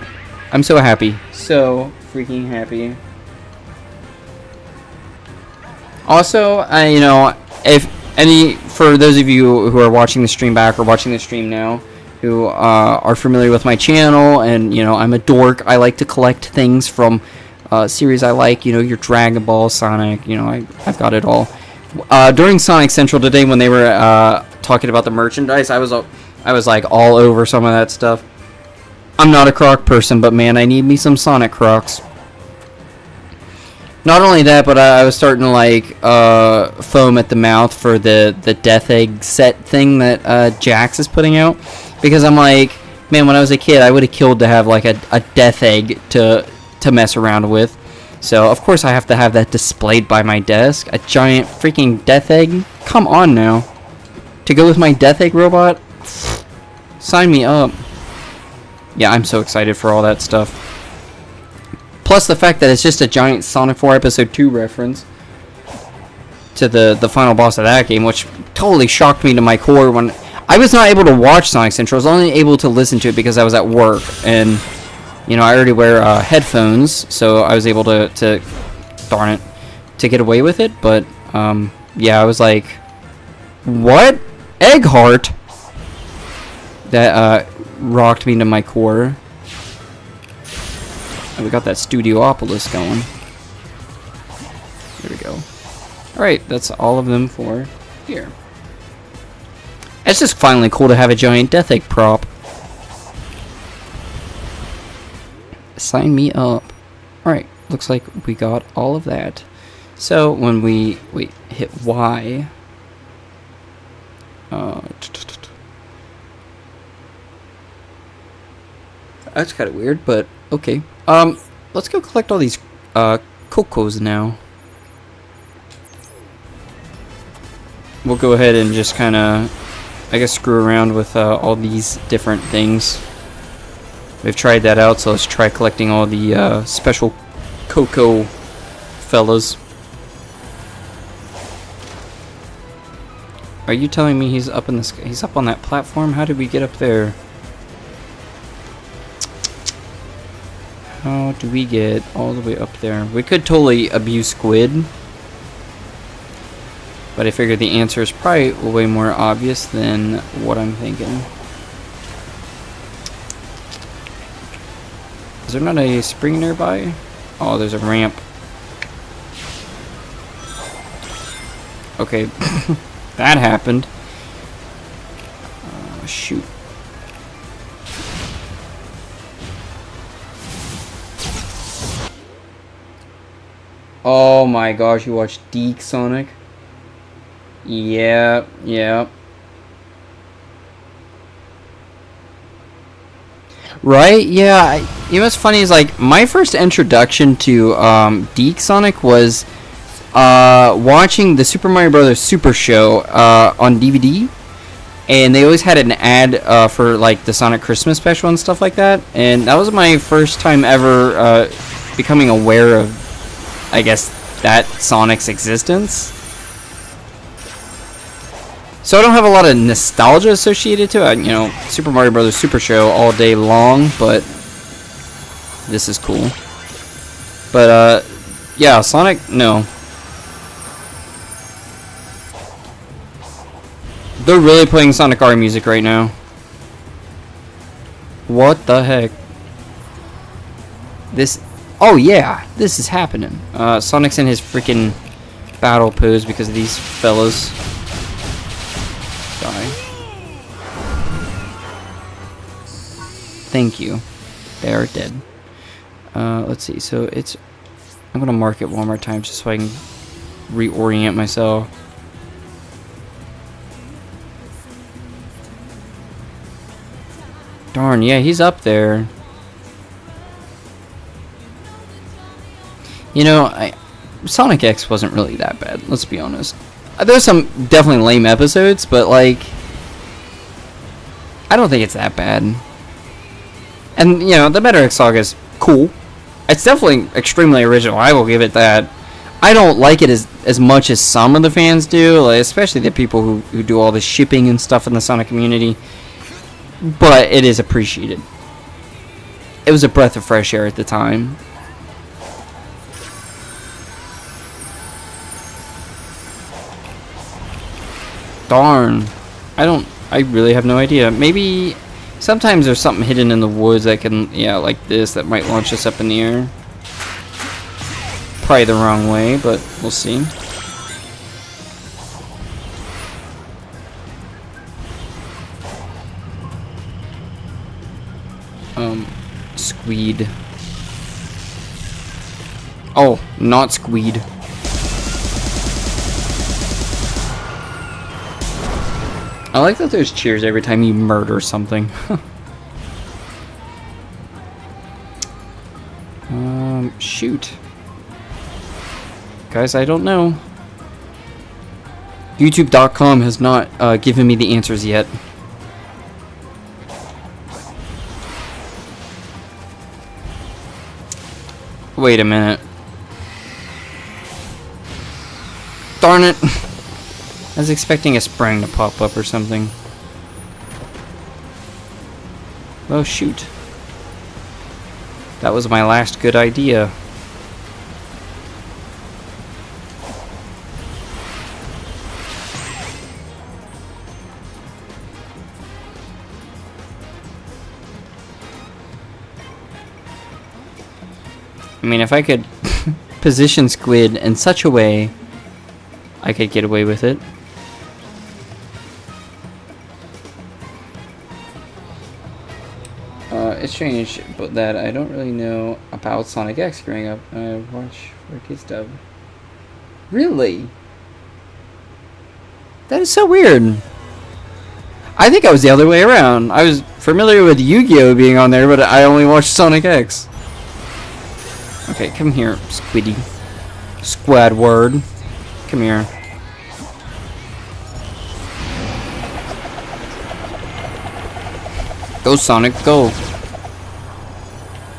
I'm so happy. So freaking happy. Also, you know, for those of you who are watching the stream back or watching the stream now, who are familiar with my channel, and, you know, I'm a dork. I like to collect things from series I like, you know, your Dragon Ball, Sonic, you know, I've got it all. During Sonic Central today, when they were talking about the merchandise, I was like all over some of that stuff. I'm not a Croc person, but man, I need me some Sonic Crocs. Not only that, but I was starting to like foam at the mouth for the Death Egg set thing that Jax is putting out, because I'm like, man, when I was a kid, I would have killed to have like a Death Egg to mess around with. So of course I have to have that displayed by my desk. A giant freaking Death Egg. Come on now. To go with my Death Egg robot? Sign me up. Yeah, I'm so excited for all that stuff. Plus the fact that it's just a giant Sonic 4 Episode 2 reference to the final boss of that game, which totally shocked me to my core when I was not able to watch Sonic Central. I was only able to listen to it because I was at work, and, you know, I already wear headphones, so I was able to darn it, to get away with it. But yeah, I was like, what? Eggheart? That rocked me to my core. And we got that Studiopolis going. There we go. Alright, that's all of them for here. It's just finally cool to have a giant Death Egg prop. Sign me up. Alright, looks like we got all of that. So when we hit Y, that's kind of weird, but okay. Let's go collect all these Cocos now. We'll go ahead and just kind of, I guess, screw around with all these different things. We've tried that out, so let's try collecting all the special Coco fellas. Are you telling me he's up in the sky? He's up on that platform? How did we get up there? How do we get all the way up there? We could totally abuse Squid, but I figure the answer is probably way more obvious than what I'm thinking. Is there not a spring nearby? Oh, there's a ramp. Okay, that happened. Shoot. Oh my gosh, you watched Deke Sonic? Yeah, yeah. Right? Yeah. You know what's funny is, like, my first introduction to Deke Sonic was watching the Super Mario Bros. Super Show on DVD. And they always had an ad for, like, the Sonic Christmas special and stuff like that. And that was my first time ever becoming aware of, I guess, that Sonic's existence. So I don't have a lot of nostalgia associated to it. You know, Super Mario Bros. Super Show all day long, but this is cool. But, yeah, Sonic, no. They're really playing Sonic R music right now. What the heck? This... Oh yeah, this is happening. Sonic's in his freaking battle pose because of these fellas. Die. Thank you. They are dead. Let's see. So it's... I'm gonna mark it one more time just so I can reorient myself. Darn, yeah, he's up there. You know, Sonic X wasn't really that bad, let's be honest. There's some definitely lame episodes, but like, I don't think it's that bad. And, you know, the Meta X Saga is cool. It's definitely extremely original, I will give it that. I don't like it as much as some of the fans do, like, especially the people who do all the shipping and stuff in the Sonic community. But it is appreciated. It was a breath of fresh air at the time. Darn. I really have no idea. Maybe sometimes there's something hidden in the woods that can, yeah, like this, that might launch us up in the air. Probably the wrong way, but we'll see. Squeed. Oh, not Squeed. I like that there's cheers every time you murder something. Shoot. Guys, I don't know. YouTube.com has not given me the answers yet. Wait a minute. Darn it. I was expecting a spring to pop up or something. Oh shoot. That was my last good idea. I mean, if I could position Squid in such a way, I could get away with it. It's strange, but that I don't really know about Sonic X growing up. I watch for kids dub. Really? That is so weird. I think I was the other way around. I was familiar with Yu-Gi-Oh being on there, but I only watched Sonic X. Okay, come here, Squiddy. Squadward. Come here. Go, Sonic, go.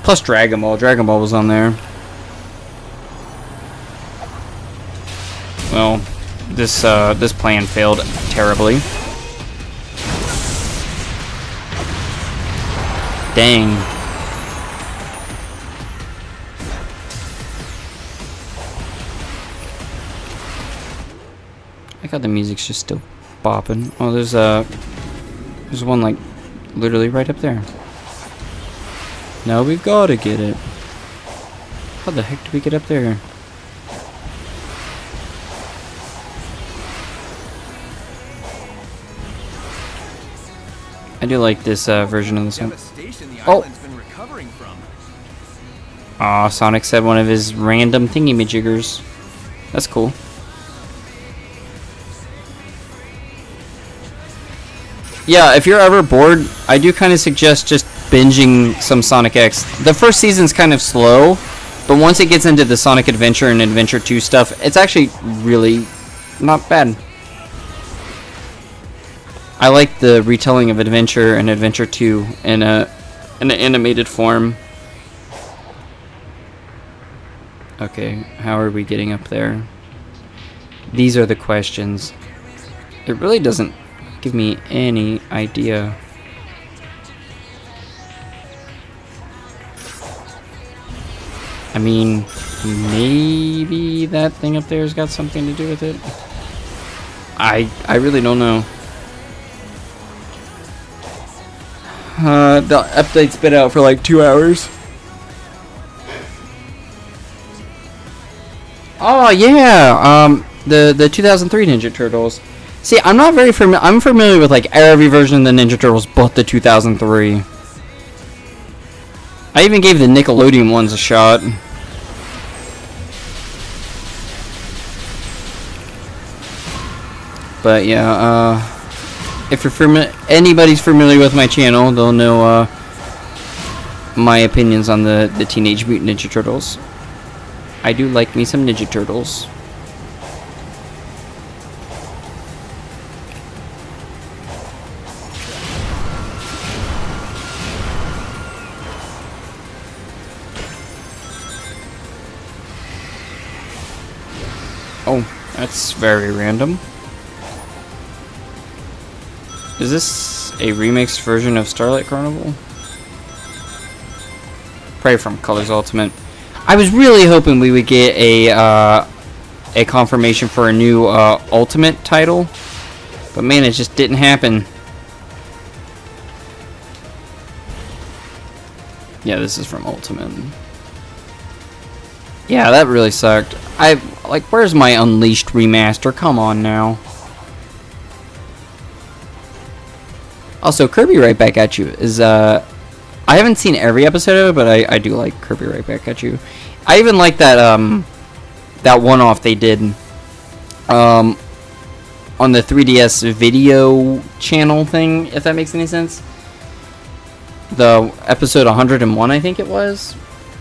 Plus Dragon Ball. Dragon Ball was on there. Well, this plan failed terribly. Dang. I got the music's just still bopping. Oh, there's one like literally right up there. Now we've got to get it. How the heck do we get up there? I do like this version of the song. Oh! Aw, Sonic said one of his random thingy-majiggers. That's cool. Yeah, if you're ever bored, I do kind of suggest just binging some Sonic X. The first season's kind of slow, but once it gets into the Sonic Adventure and Adventure 2 stuff, it's actually really not bad. I like the retelling of Adventure and Adventure 2 in an animated form. Okay, how are we getting up there? These are the questions. It really doesn't give me any idea. I mean, maybe that thing up there's got something to do with it. I really don't know. The update's been out for like 2 hours. Oh yeah, the 2003 Ninja Turtles. See, I'm not very familiar. I'm familiar with like every version of the Ninja Turtles, but the 2003. I even gave the Nickelodeon ones a shot. But yeah, if you're anybody's familiar with my channel, they'll know my opinions on the Teenage Mutant Ninja Turtles. I do like me some Ninja Turtles. Oh, that's very random. Is this a remixed version of Starlight Carnival? Probably from Colors Ultimate. I was really hoping we would get a confirmation for a new Ultimate title, but man, it just didn't happen. Yeah, this is from Ultimate. Yeah, that really sucked. Where's my Unleashed remaster? Come on now. Also, Kirby Right Back at You is, I haven't seen every episode of it, but I do like Kirby Right Back at You. I even like that, that one-off they did, on the 3DS video channel thing, if that makes any sense. The episode 101, I think it was,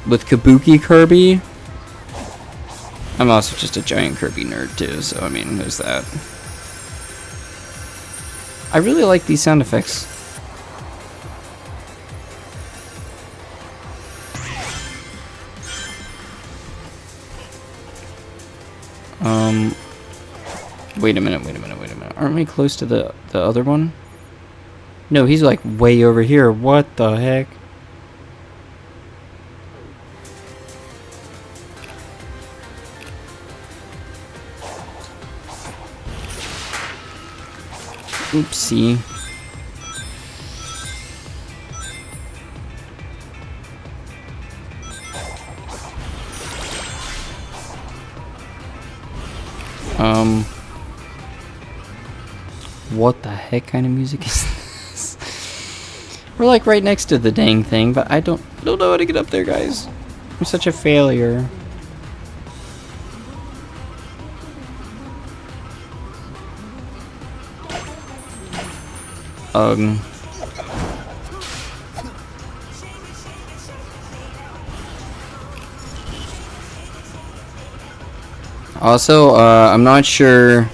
with Kabuki Kirby. I'm also just a giant Kirby nerd, too, so, I mean, there's that. I really like these sound effects. Wait a minute. Aren't we close to the other one? No, he's like way over here. What the heck? Oopsie. What the heck kind of music is this? We're like right next to the dang thing, but I don't know how to get up there, guys. I'm such a failure. Also, I'm not sure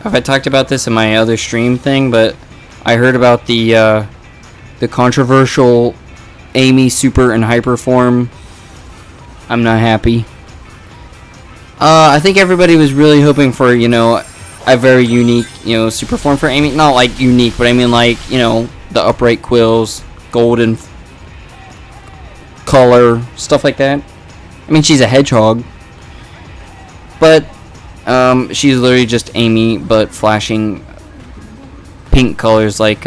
if I talked about this in my other stream thing, but I heard about the controversial Amy Super and Hyper form. I'm not happy. I think everybody was really hoping for, you know, a very unique, you know, super form for Amy. Not like unique, but I mean like, you know, the upright quills, golden color, stuff like that. I mean, she's a hedgehog. But she's literally just Amy, but flashing pink colors like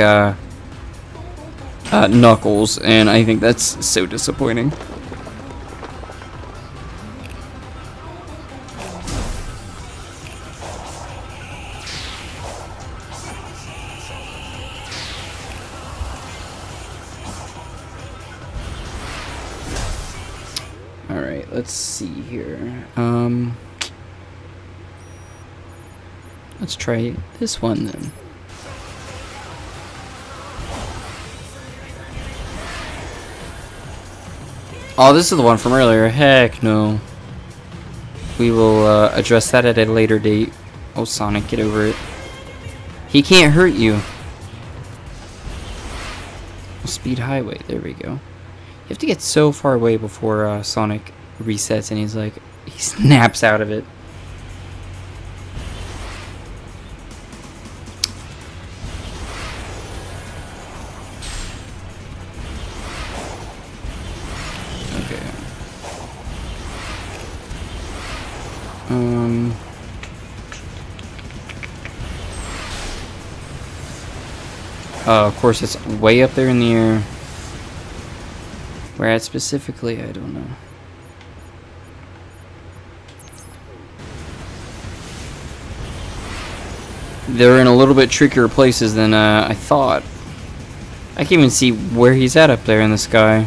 Knuckles, and I think that's so disappointing. Alright, let's see here. Let's try this one then. Oh, this is the one from earlier. Heck no. We will address that at a later date. Oh, Sonic, get over it. He can't hurt you. Speed Highway. There we go. You have to get so far away before Sonic resets, and he's like, he snaps out of it. Of course, it's way up there in the air. Where at specifically, I don't know. They're in a little bit trickier places than I thought. I can't even see where he's at up there in the sky.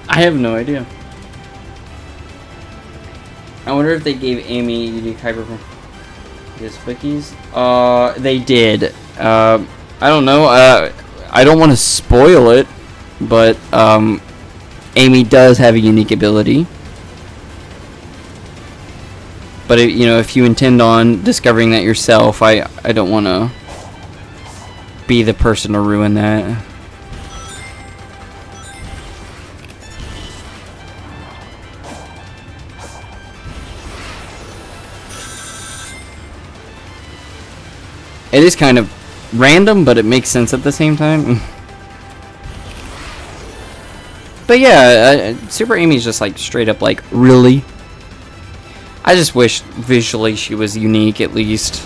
I have no idea. I wonder if they gave Amy unique hyper flickies. They did. I don't know. I don't want to spoil it, but Amy does have a unique ability. But you know, if you intend on discovering that yourself, I don't want to be the person to ruin that. It is kind of random, but it makes sense at the same time. But yeah, Super Amy's just like straight up like, really? I just wish visually she was unique at least.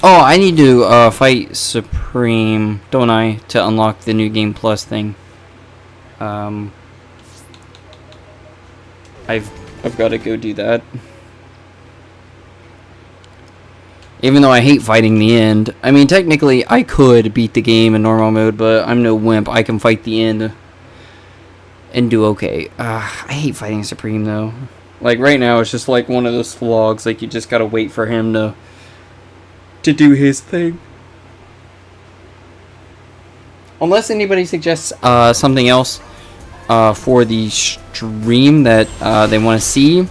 Oh, I need to fight Supreme, don't I, to unlock the new Game Plus thing. I've got to go do that. Even though I hate fighting the end. I mean, technically, I could beat the game in normal mode, but I'm no wimp. I can fight the end and do okay. I hate fighting Supreme, though. Like, right now, it's just like one of those vlogs. Like, you just gotta wait for him to do his thing. Unless anybody suggests something else for the stream that they want to see.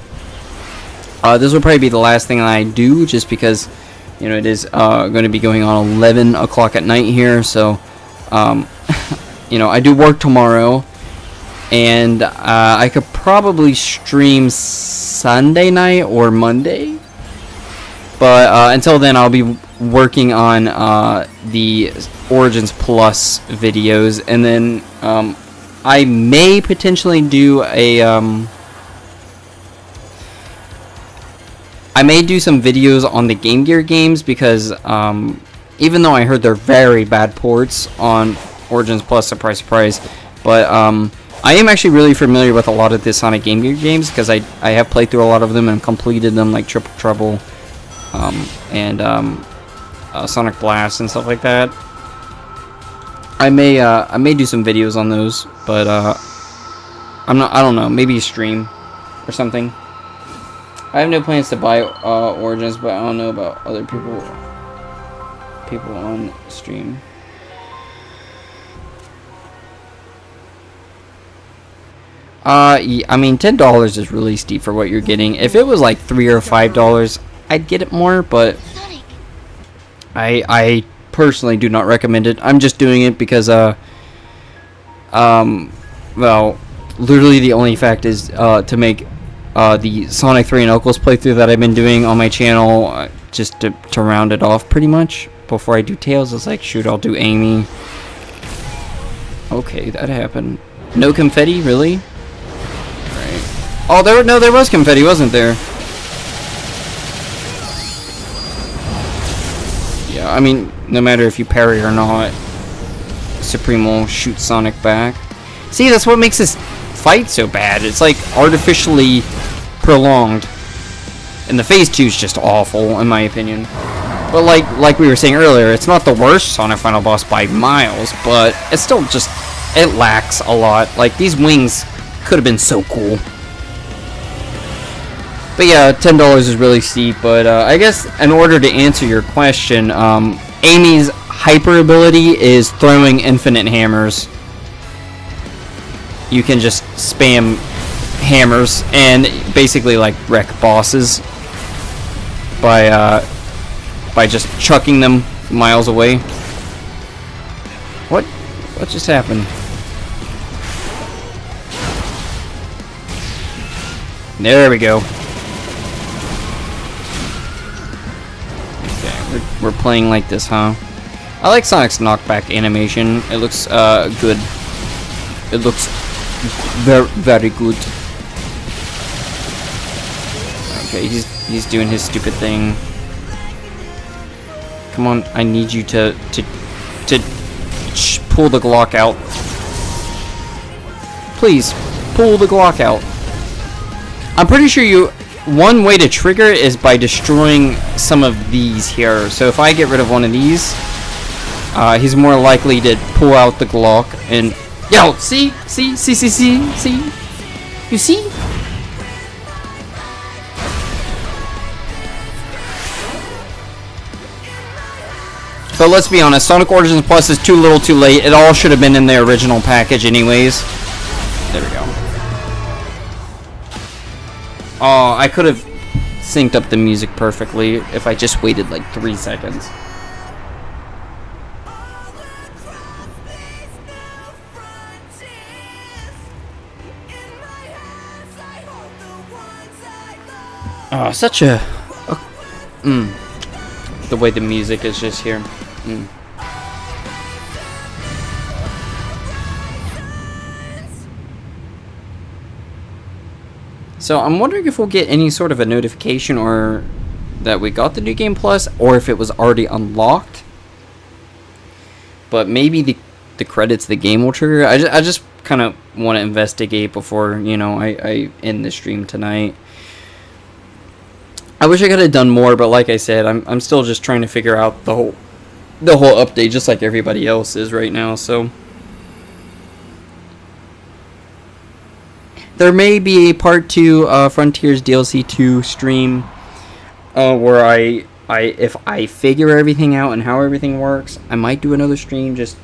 This will probably be the last thing that I do, just because, you know, it is going to be going on 11 o'clock at night here. So, you know, I do work tomorrow, and I could probably stream Sunday night or Monday. But until then, I'll be working on the Origins Plus videos, and then I may potentially do a I may do some videos on the Game Gear games, because even though I heard they're very bad ports on Origins Plus, surprise surprise, but I am actually really familiar with a lot of the Sonic Game Gear games, because I have played through a lot of them and completed them, like Triple Trouble and Sonic Blast and stuff like that. I may do some videos on those, but I don't know, maybe a stream or something. I have no plans to buy Origins, but I don't know about other people on stream. Yeah, I mean, $10 is really steep for what you're getting. If it was like $3 or $5, I'd get it more, but I personally do not recommend it. I'm just doing it because well, literally the only fact is to make the Sonic 3 and Knuckles playthrough that I've been doing on my channel, just to round it off pretty much. Before I do Tails, it's like, shoot, I'll do Amy. Okay, that happened. No confetti, really? Right. Oh, there was confetti, wasn't there? Yeah, I mean, no matter if you parry or not, Supreme will shoot Sonic back. See, that's what makes this fight so bad. It's like artificially prolonged, and the phase 2 is just awful in my opinion. But like we were saying earlier, it's not the worst Sonic final boss by miles, but it's still just, it lacks a lot. Like, these wings could have been so cool. But yeah, $10 is really steep. But I guess in order to answer your question, Amy's hyper ability is throwing infinite hammers. You can just spam hammers and basically like wreck bosses by just chucking them miles away. What What just happened? There we go. Okay, we're playing like this, huh? I like Sonic's knockback animation. It looks good. It looks very good. Okay, he's doing his stupid thing. Come on, I need you to pull the Glock out. Please, pull the Glock out. I'm pretty sure one way to trigger it is by destroying some of these here. So if I get rid of one of these, he's more likely to pull out the Glock and... Yo, see? You see? But let's be honest, Sonic Origins Plus is too little too late. It all should have been in the original package anyways. There we go. Oh, I could have synced up the music perfectly if I just waited like 3 seconds. Oh, such a... The way the music is just here. So I'm wondering if we'll get any sort of a notification or that we got the New Game Plus, or if it was already unlocked. But maybe the credits of the game will trigger. I just kind of want to investigate before, you know, I end the stream tonight. I wish I could have done more, but like I said, I'm still just trying to figure out the whole update, just like everybody else is right now. So there may be a part 2 Frontiers DLC 2 stream where if I figure everything out and how everything works, I might do another stream just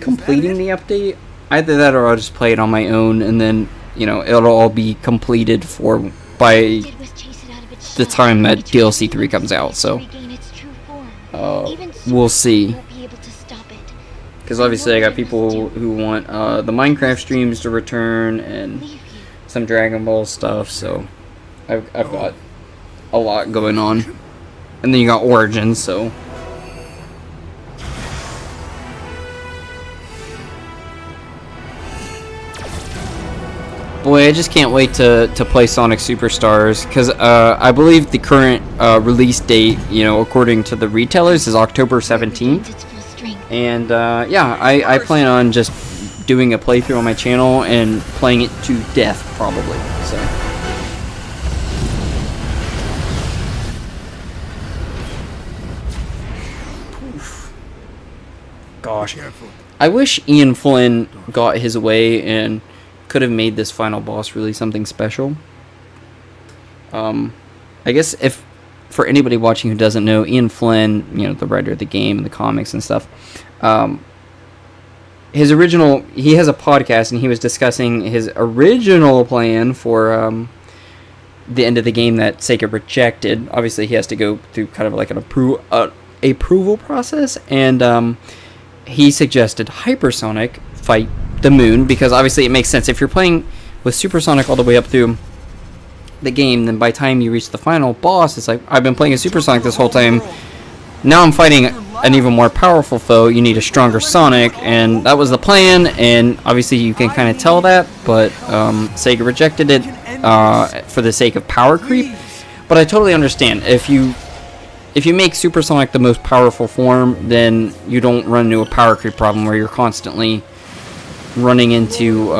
completing the update. Either that or I'll just play it on my own, and then, you know, it'll all be completed by the time that DLC 3 comes out. So we'll see, because obviously I got people who want the Minecraft streams to return and some Dragon Ball stuff, so I've got a lot going on. And then you got Origins, so boy, I just can't wait to play Sonic Superstars, because I believe the current release date, you know, according to the retailers, is October 17th. And yeah, I plan on just doing a playthrough on my channel and playing it to death, probably. So gosh, I wish Ian Flynn got his way and could have made this final boss really something special. I guess if for anybody watching who doesn't know, Ian Flynn, you know, the writer of the game and the comics and stuff, he has a podcast, and he was discussing his original plan for the end of the game that Sega rejected. Obviously he has to go through kind of like an approval process, and he suggested Hypersonic fight the moon, because obviously it makes sense. If you're playing with Supersonic all the way up through the game, then by the time you reach the final boss, it's like, I've been playing a Supersonic this whole time, now I'm fighting an even more powerful foe, you need a stronger Sonic, and that was the plan, and obviously you can kind of tell that, but Sega rejected it for the sake of power creep. But I totally understand. If you make Supersonic the most powerful form, then you don't run into a power creep problem where you're constantly running into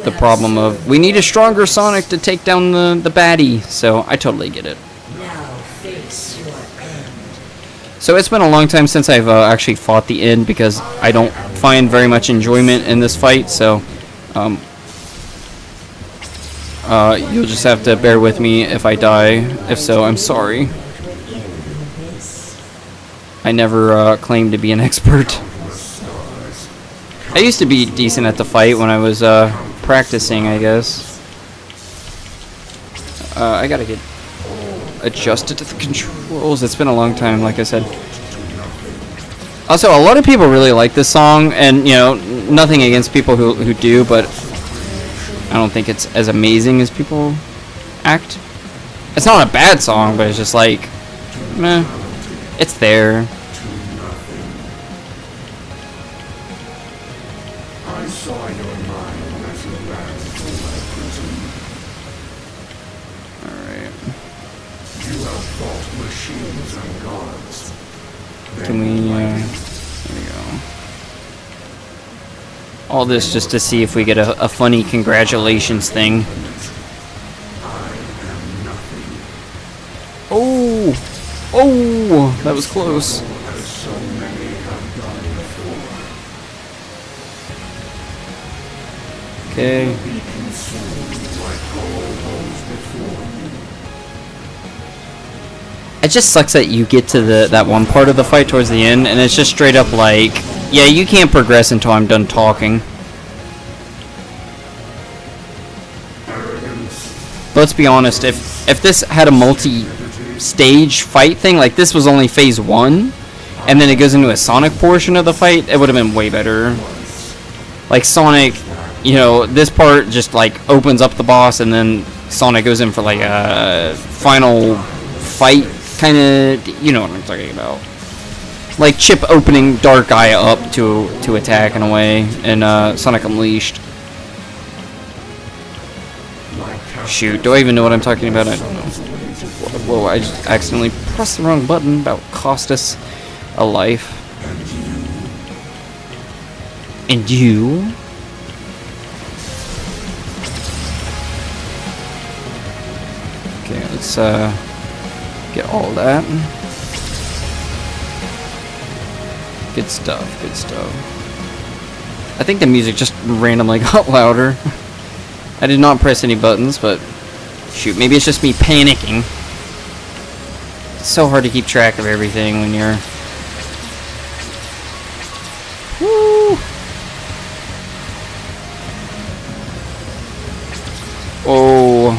the problem of, we need a stronger Sonic to take down the baddie. So I totally get it. So it's been a long time since I've actually fought the end, because I don't find very much enjoyment in this fight. So you'll just have to bear with me if I die. If so, I'm sorry. I never claimed to be an expert. I used to be decent at the fight when I was practicing, I guess. I gotta get adjusted to the controls. It's been a long time, like I said. Also, a lot of people really like this song, and you know, nothing against people who do, but I don't think it's as amazing as people act. It's not a bad song, but it's just like, meh, it's there. I saw your mind as you ran through my prison. Alright. You have fought machines and gods. Can we, there we go. All this just to see if we get a funny congratulations thing. Oh! Oh! That was close. As so many have done before. Okay. Be consumed like all those before you. It just sucks that you get to that one part of the fight towards the end, and it's just straight up like, yeah, you can't progress until I'm done talking. But let's be honest, if this had a multi-stage fight thing, like this was only phase 1, and then it goes into a Sonic portion of the fight, it would have been way better. Like Sonic, you know, this part just like opens up the boss, and then Sonic goes in for like a final fight, kind of, you know what I'm talking about. Like Chip opening Dark Eye up to attack in a way, and Sonic Unleashed. Shoot, do I even know what I'm talking about? I don't know. Whoa, I just accidentally pressed the wrong button. About cost us a life. And you? Okay, let's get all that. Good stuff, good stuff. I think the music just randomly got louder. I did not press any buttons, but shoot, maybe it's just me panicking. It's so hard to keep track of everything when you're... Woo! Oh.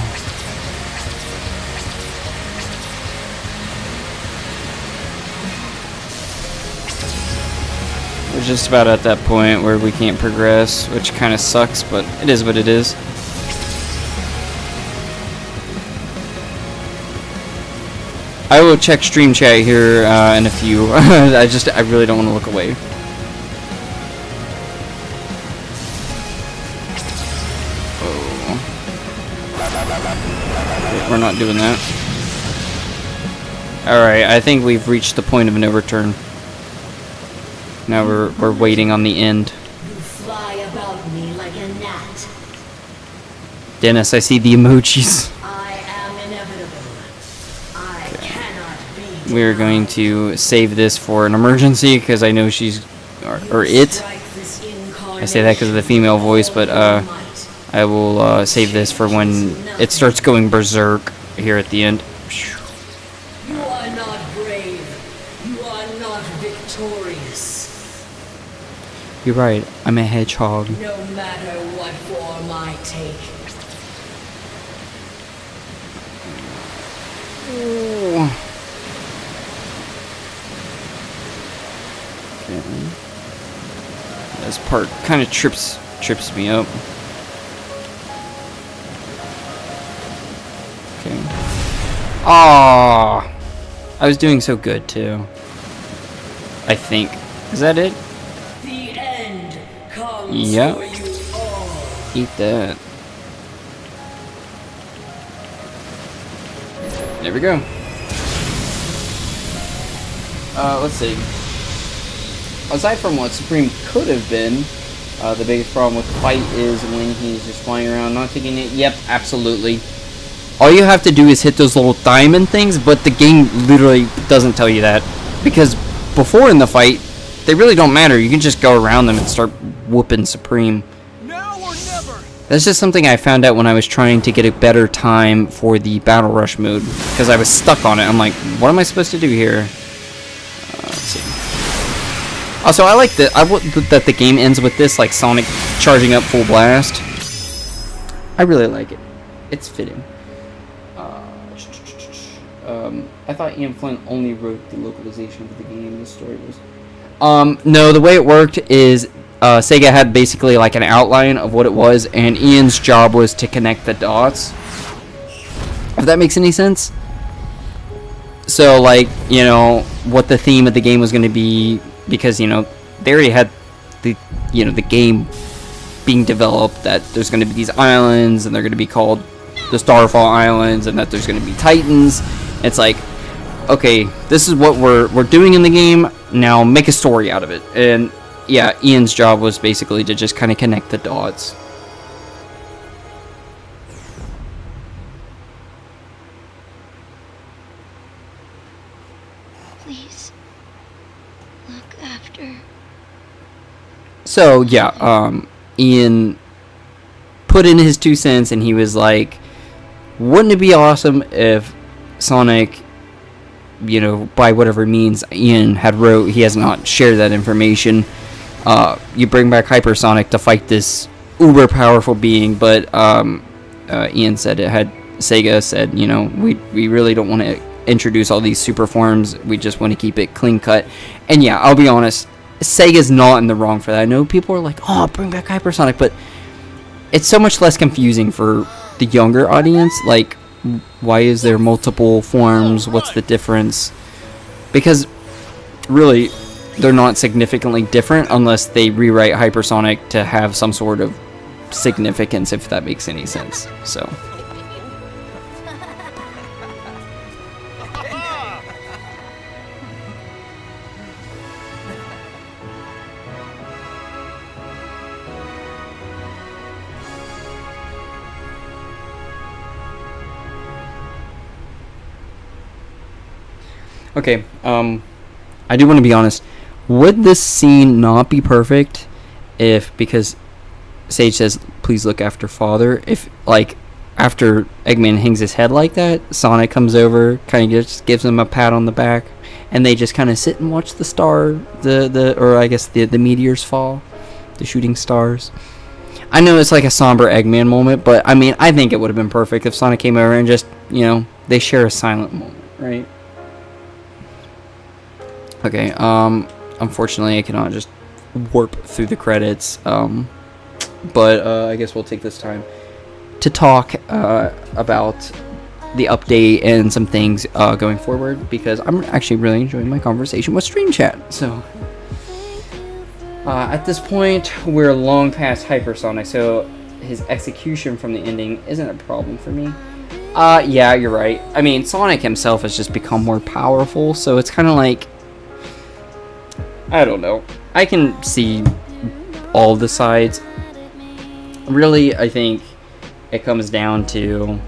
We're just about at that point where we can't progress, which kind of sucks, but it is what it is. I will check stream chat here in a few. I really don't want to look away. Oh. We're not doing that. Alright, I think we've reached the point of no return. Now we're waiting on the end. You fly about me like a gnat. Dennis, I see the emojis. I am inevitable. I cannot be. We're going to save this for an emergency because I know she's or it. I say that because of the female voice, but I will save this for when it starts going berserk here at the end. You are not brave. You are not victorious. You're right. I'm a hedgehog. No matter what form I take. Okay. This part kind of trips me up. Okay. Ah, I was doing so good too. I think. Is that it? The end comes Yep. for you all. Eat that. There we go. Let's see. Aside from what Supreme could have been, the biggest problem with the fight is when he's just flying around not taking it. Yep, absolutely. All you have to do is hit those little diamond things, but the game literally doesn't tell you that. Because before in the fight, they really don't matter. You can just go around them and start whooping Supreme. Now or never. That's just something I found out when I was trying to get a better time for the Battle Rush mode. Because I was stuck on it. I'm like, what am I supposed to do here? Let's see. Also, I like that the game ends with this, like Sonic charging up full blast. I really like it. It's fitting. I thought Ian Flynn only wrote the localization of the game. The story was No, the way it worked is Sega had basically like an outline of what it was, and Ian's job was to connect the dots. If that makes any sense. So, like, you know, what the theme of the game was going to be, because, you know, they already had the, you know, the game being developed, that there's going to be these islands, and they're going to be called the Starfall Islands, and that there's going to be Titans. It's like, okay, this is what we're doing in the game, now make a story out of it. And, yeah, Ian's job was basically to just kind of connect the dots. Please look after. So yeah, Ian put in his 2 cents, and he was like, wouldn't it be awesome if Sonic, you know, by whatever means Ian had wrote, he has not shared that information, you bring back Hypersonic to fight this uber powerful being. But Ian said Sega said, you know, we really don't want to introduce all these super forms, we just want to keep it clean cut. And yeah, I'll be honest, Sega's not in the wrong for that. I know people are like, oh, bring back Hypersonic, but it's so much less confusing for the younger audience. Like, why is there multiple forms? What's the difference? Because really, they're not significantly different unless they rewrite Hypersonic to have some sort of significance, if that makes any sense. So okay, I do want to be honest. Would this scene not be perfect if, because Sage says, please look after father, if, like, after Eggman hangs his head like that, Sonic comes over, kind of just gives him a pat on the back, and they just kind of sit and watch the star, or I guess the meteors fall, the shooting stars. I know it's like a somber Eggman moment, but, I mean, I think it would have been perfect if Sonic came over and just, you know, they share a silent moment, right? Okay, unfortunately I cannot just warp through the credits, but I guess we'll take this time to talk about the update and some things going forward, because I'm actually really enjoying my conversation with Stream Chat. So at this point we're long past Hypersonic, so his execution from the ending isn't a problem for me. Yeah, you're right. I mean, Sonic himself has just become more powerful, so it's kind of like, I don't know. I can see all the sides. Really, I think it comes down to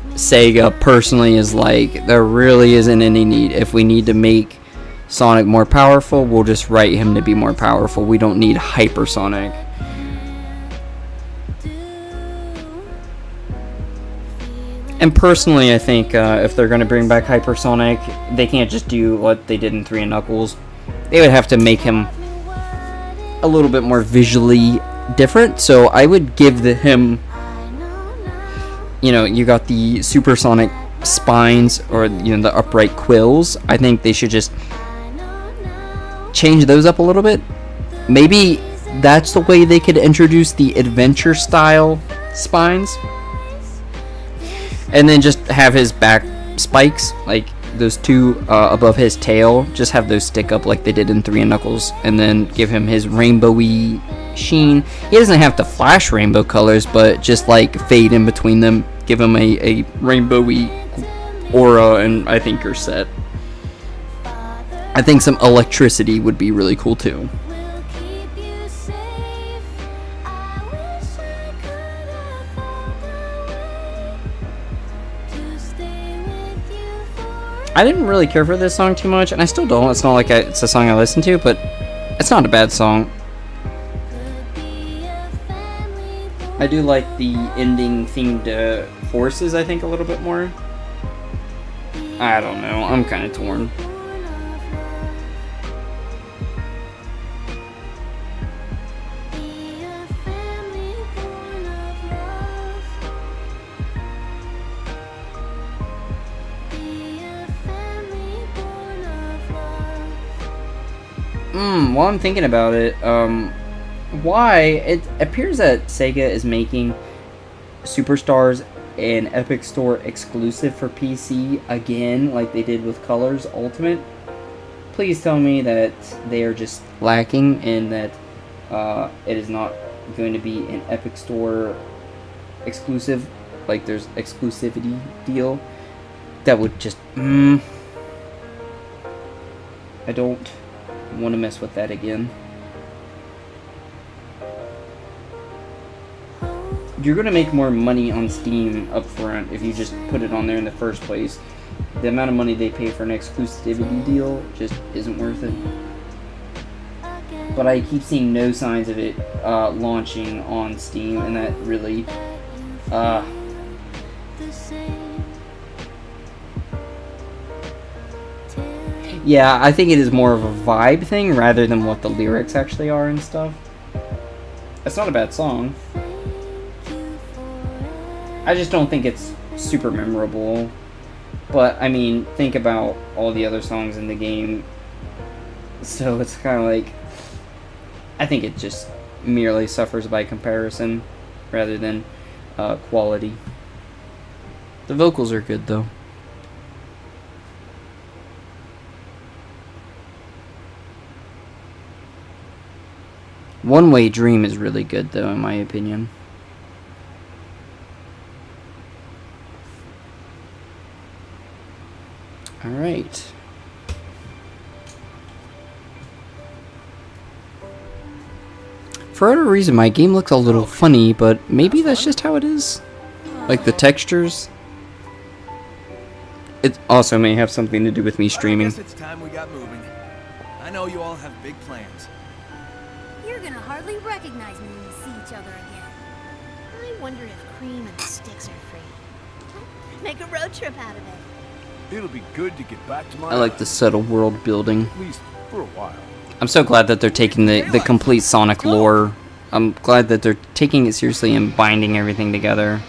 Sega personally is like, there really isn't any need. If we need to make Sonic more powerful, we'll just write him to be more powerful. We don't need Hypersonic. And personally, I think if they're going to bring back Hypersonic, they can't just do what they did in 3 and Knuckles. They would have to make him a little bit more visually different. So I would give him, you know, you got the supersonic spines, or, you know, the upright quills. I think they should just change those up a little bit. Maybe that's the way they could introduce the adventure style spines. And then just have his back spikes, like those 2 above his tail, just have those stick up like they did in 3 and Knuckles, and then give him his rainbowy sheen. He doesn't have to flash rainbow colors, but just like fade in between them, give him a rainbowy aura, and I think you're set. I think some electricity would be really cool too. I didn't really care for this song too much, and I still don't. It's not like it's a song I listen to, but it's not a bad song. I do like the ending themed forces, I think, a little bit more. I don't know. I'm kind of torn. While I'm thinking about it, why it appears that Sega is making Superstars an Epic Store exclusive for PC again, like they did with Colors Ultimate. Please tell me that they are just lacking and that it is not going to be an Epic Store exclusive, like there's exclusivity deal. That would just I don't want to mess with that again. You're gonna make more money on Steam up front if you just put it on there in the first place. The amount of money they pay for an exclusivity deal just isn't worth it. But I keep seeing no signs of it launching on Steam, and that really yeah, I think it is more of a vibe thing rather than what the lyrics actually are and stuff. It's not a bad song. I just don't think it's super memorable. But, I mean, think about all the other songs in the game. So it's kind of like, I think it just merely suffers by comparison rather than quality. The vocals are good, though. One Way Dream is really good, though, in my opinion. Alright. For whatever reason, my game looks a little funny, but maybe that's just how it is. Like the textures. It also may have something to do with me streaming. I guess it's time we got moving. I know you all have big plans. You're gonna hardly recognize me when we see each other again. I wonder if cream and sticks are free. Make a road trip out of it. It'll be good to get back to my I like the subtle world building. at least for a while. I'm so glad that they're taking the complete Sonic lore. I'm glad that they're taking it seriously and binding everything together.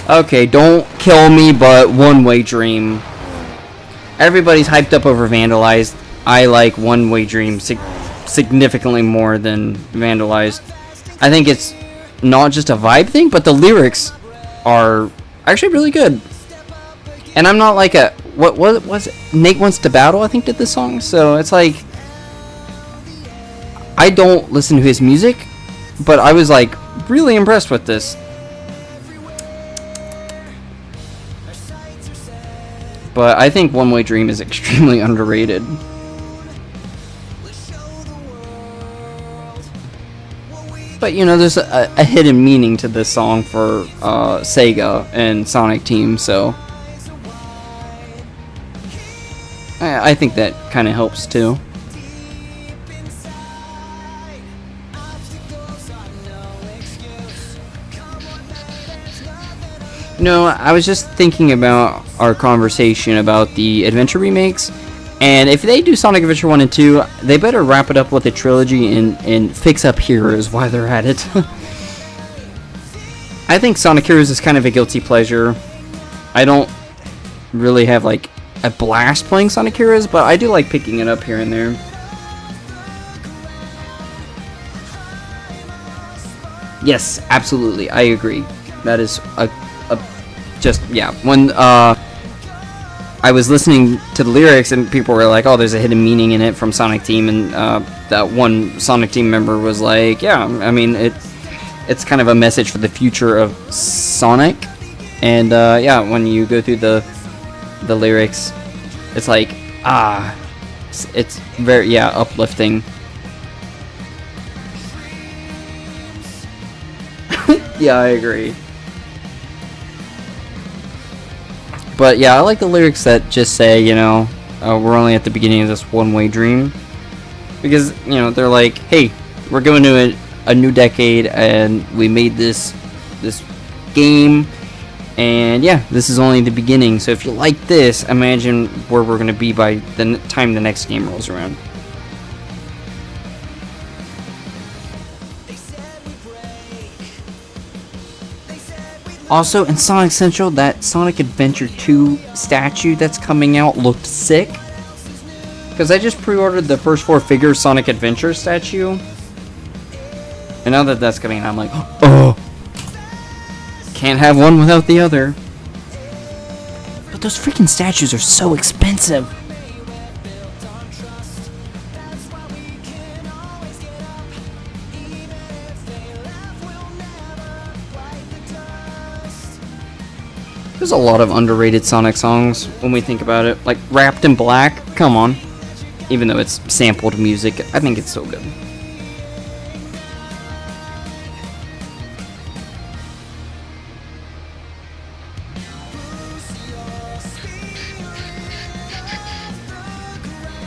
Okay, don't kill me, but One Way Dream. Everybody's hyped up over Vandalized. I like One Way Dream significantly more than Vandalized. I think it's not just a vibe thing, but the lyrics are actually really good. And I'm not like a... What was it? Nate Wants to Battle, I think, did this song. So it's like... I don't listen to his music, but I was like really impressed with this. But I think One Way Dream is extremely underrated. But you know, there's a hidden meaning to this song for Sega and Sonic Team, so I think that kind of helps too. No, I was just thinking about our conversation about the Adventure remakes, and if they do Sonic Adventure 1 and 2, they better wrap it up with a trilogy and fix up Heroes while they're at it. I think Sonic Heroes is kind of a guilty pleasure. I don't really have like a blast playing Sonic Heroes, but I do like picking it up here and there. Yes, absolutely, I agree. That is just, yeah, when I was listening to the lyrics and people were like, oh, there's a hidden meaning in it from Sonic Team, and that one Sonic Team member was like, yeah, I mean, it's kind of a message for the future of Sonic, and yeah, when you go through the lyrics, it's like, it's very, yeah, uplifting. Yeah, I agree. But yeah, I like the lyrics that just say, you know, we're only at the beginning of this one-way dream. Because, you know, they're like, hey, we're going to a new decade and we made this game. And yeah, this is only the beginning. So if you like this, imagine where we're going to be by the time the next game rolls around. Also, in Sonic Central, that Sonic Adventure 2 statue that's coming out looked sick. Because I just pre-ordered the first 4 figure Sonic Adventure statue. And now that that's coming, I'm like, oh, can't have one without the other. But those freaking statues are so expensive. There's a lot of underrated Sonic songs when we think about it. Like Wrapped in Black, come on. Even though it's sampled music, I think it's so good.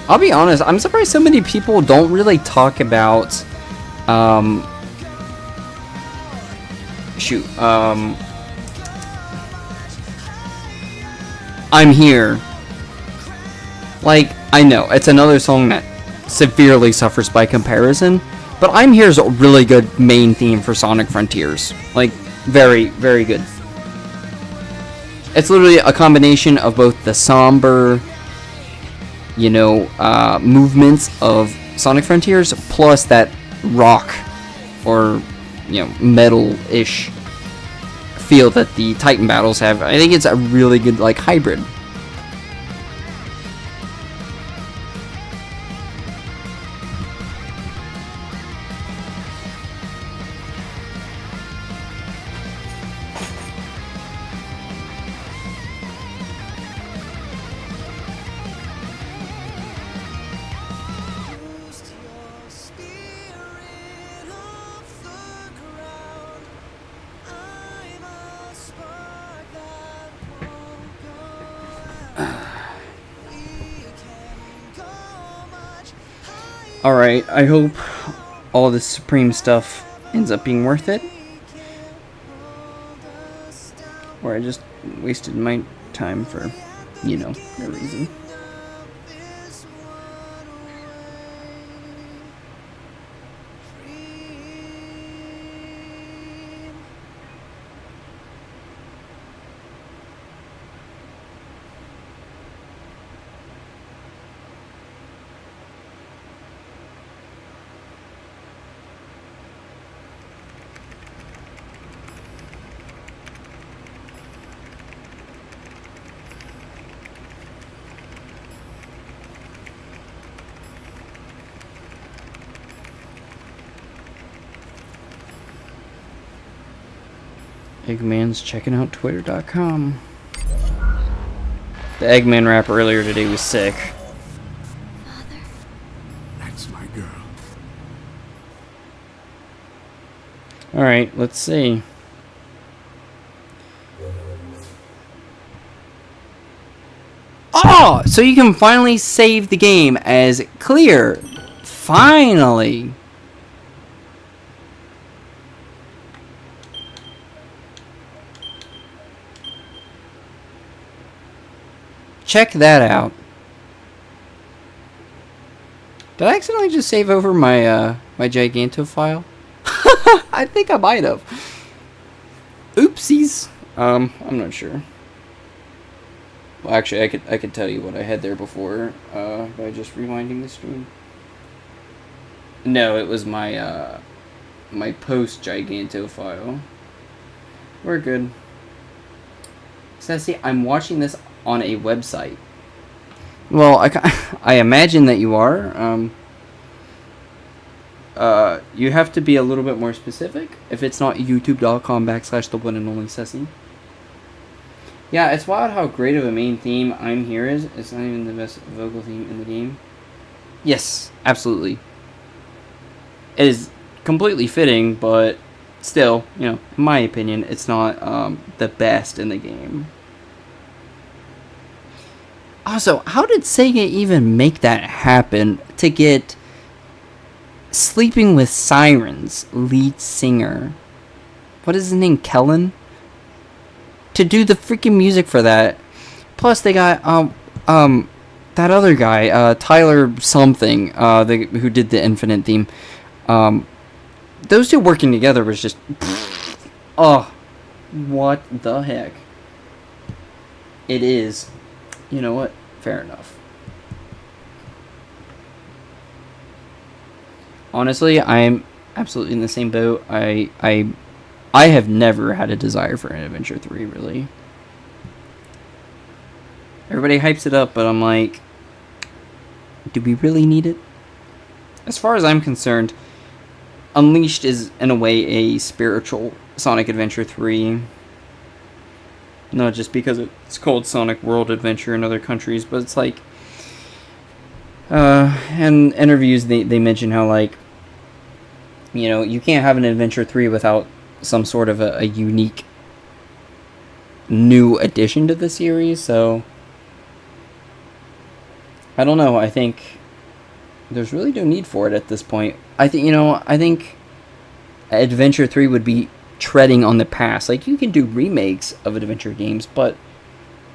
I'll be honest, I'm surprised so many people don't really talk about, I'm Here. Like, I know, it's another song that severely suffers by comparison, but I'm Here is a really good main theme for Sonic Frontiers. Like, very, very good. It's literally a combination of both the somber, you know, movements of Sonic Frontiers, plus that rock, or, you know, metal-ish feel that the Titan battles have. I think it's a really good, like, hybrid. Alright, I hope all this Supreme stuff ends up being worth it. Or I just wasted my time for, you know, no reason. Eggman's checking out Twitter.com. The Eggman rap earlier today was sick. Father. That's my girl. Alright, let's see. Oh! So you can finally save the game as clear. Finally! Check that out. Did I accidentally just save over my my Giganto file? I think I might have. Oopsies. I'm not sure. Well, actually, I could tell you what I had there before by just rewinding the stream. No, it was my my post Giganto file. We're good. Sassy, I'm watching this on a website. Well, I imagine that you are. You have to be a little bit more specific if it's not youtube.com/the1and only Ceci. Yeah, it's wild how great of a main theme I'm Here is. It's not even the best vocal theme in the game. Yes, absolutely. It is completely fitting, but still, you know, in my opinion, it's not the best in the game. Also, how did Sega even make that happen to get Sleeping with Sirens lead singer, what is his name, Kellen, to do the freaking music for that? Plus, they got that other guy, Tyler something, who did the Infinite theme. Those two working together was just, oh, what the heck? It is. You know what? Fair enough. Honestly, I'm absolutely in the same boat. I have never had a desire for an Adventure 3, really. Everybody hypes it up, but I'm like, do we really need it? As far as I'm concerned, Unleashed is, in a way, a spiritual Sonic Adventure 3. Not just because it's called Sonic World Adventure in other countries, but it's like... in interviews, they mention how, like, you know, you can't have an Adventure 3 without some sort of a unique new addition to the series, so... I don't know, I think there's really no need for it at this point. I think Adventure 3 would be treading on the past. Like, you can do remakes of adventure games, but,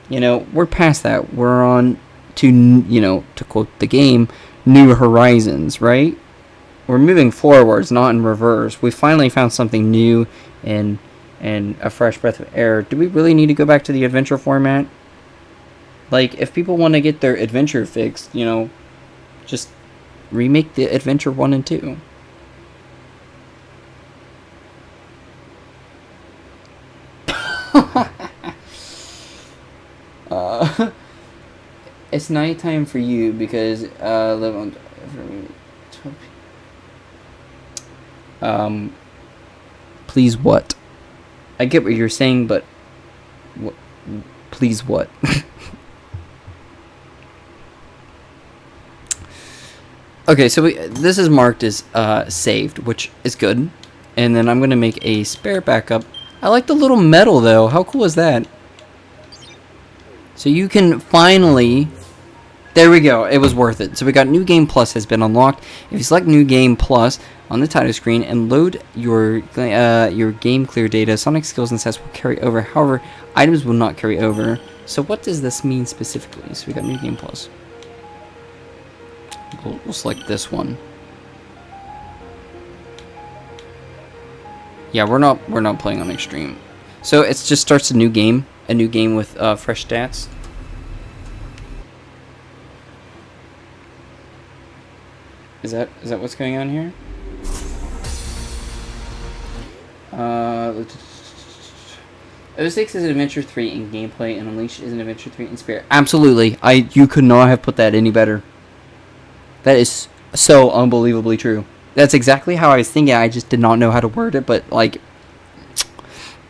you know, we're past that. We're on to, you know, to quote the game, new horizons, right? We're moving forwards, not in reverse. We finally found something new and a fresh breath of air. Do we really need to go back to the adventure format? Like, if people want to get their adventure fixed, you know, just remake the Adventure 1 and 2. It's nighttime for you because live on. Please what? I get what you're saying, but what? Please what? Okay, so this is marked as saved, which is good. And then I'm going to make a spare backup. I like the little medal, though. How cool is that? So you can finally... There we go. It was worth it. So we got New Game Plus has been unlocked. If you select New Game Plus on the title screen and load your game clear data, Sonic skills and stats will carry over. However, items will not carry over. So what does this mean specifically? So we got New Game Plus. We'll select this one. Yeah, we're not playing on extreme. So it just starts a new game with fresh stats. Is that what's going on here? O6 is an Adventure 3 in gameplay, and Unleashed is an Adventure 3 in spirit. Absolutely, you could not have put that any better. That is so unbelievably true. That's exactly how I was thinking. I just did not know how to word it, but like,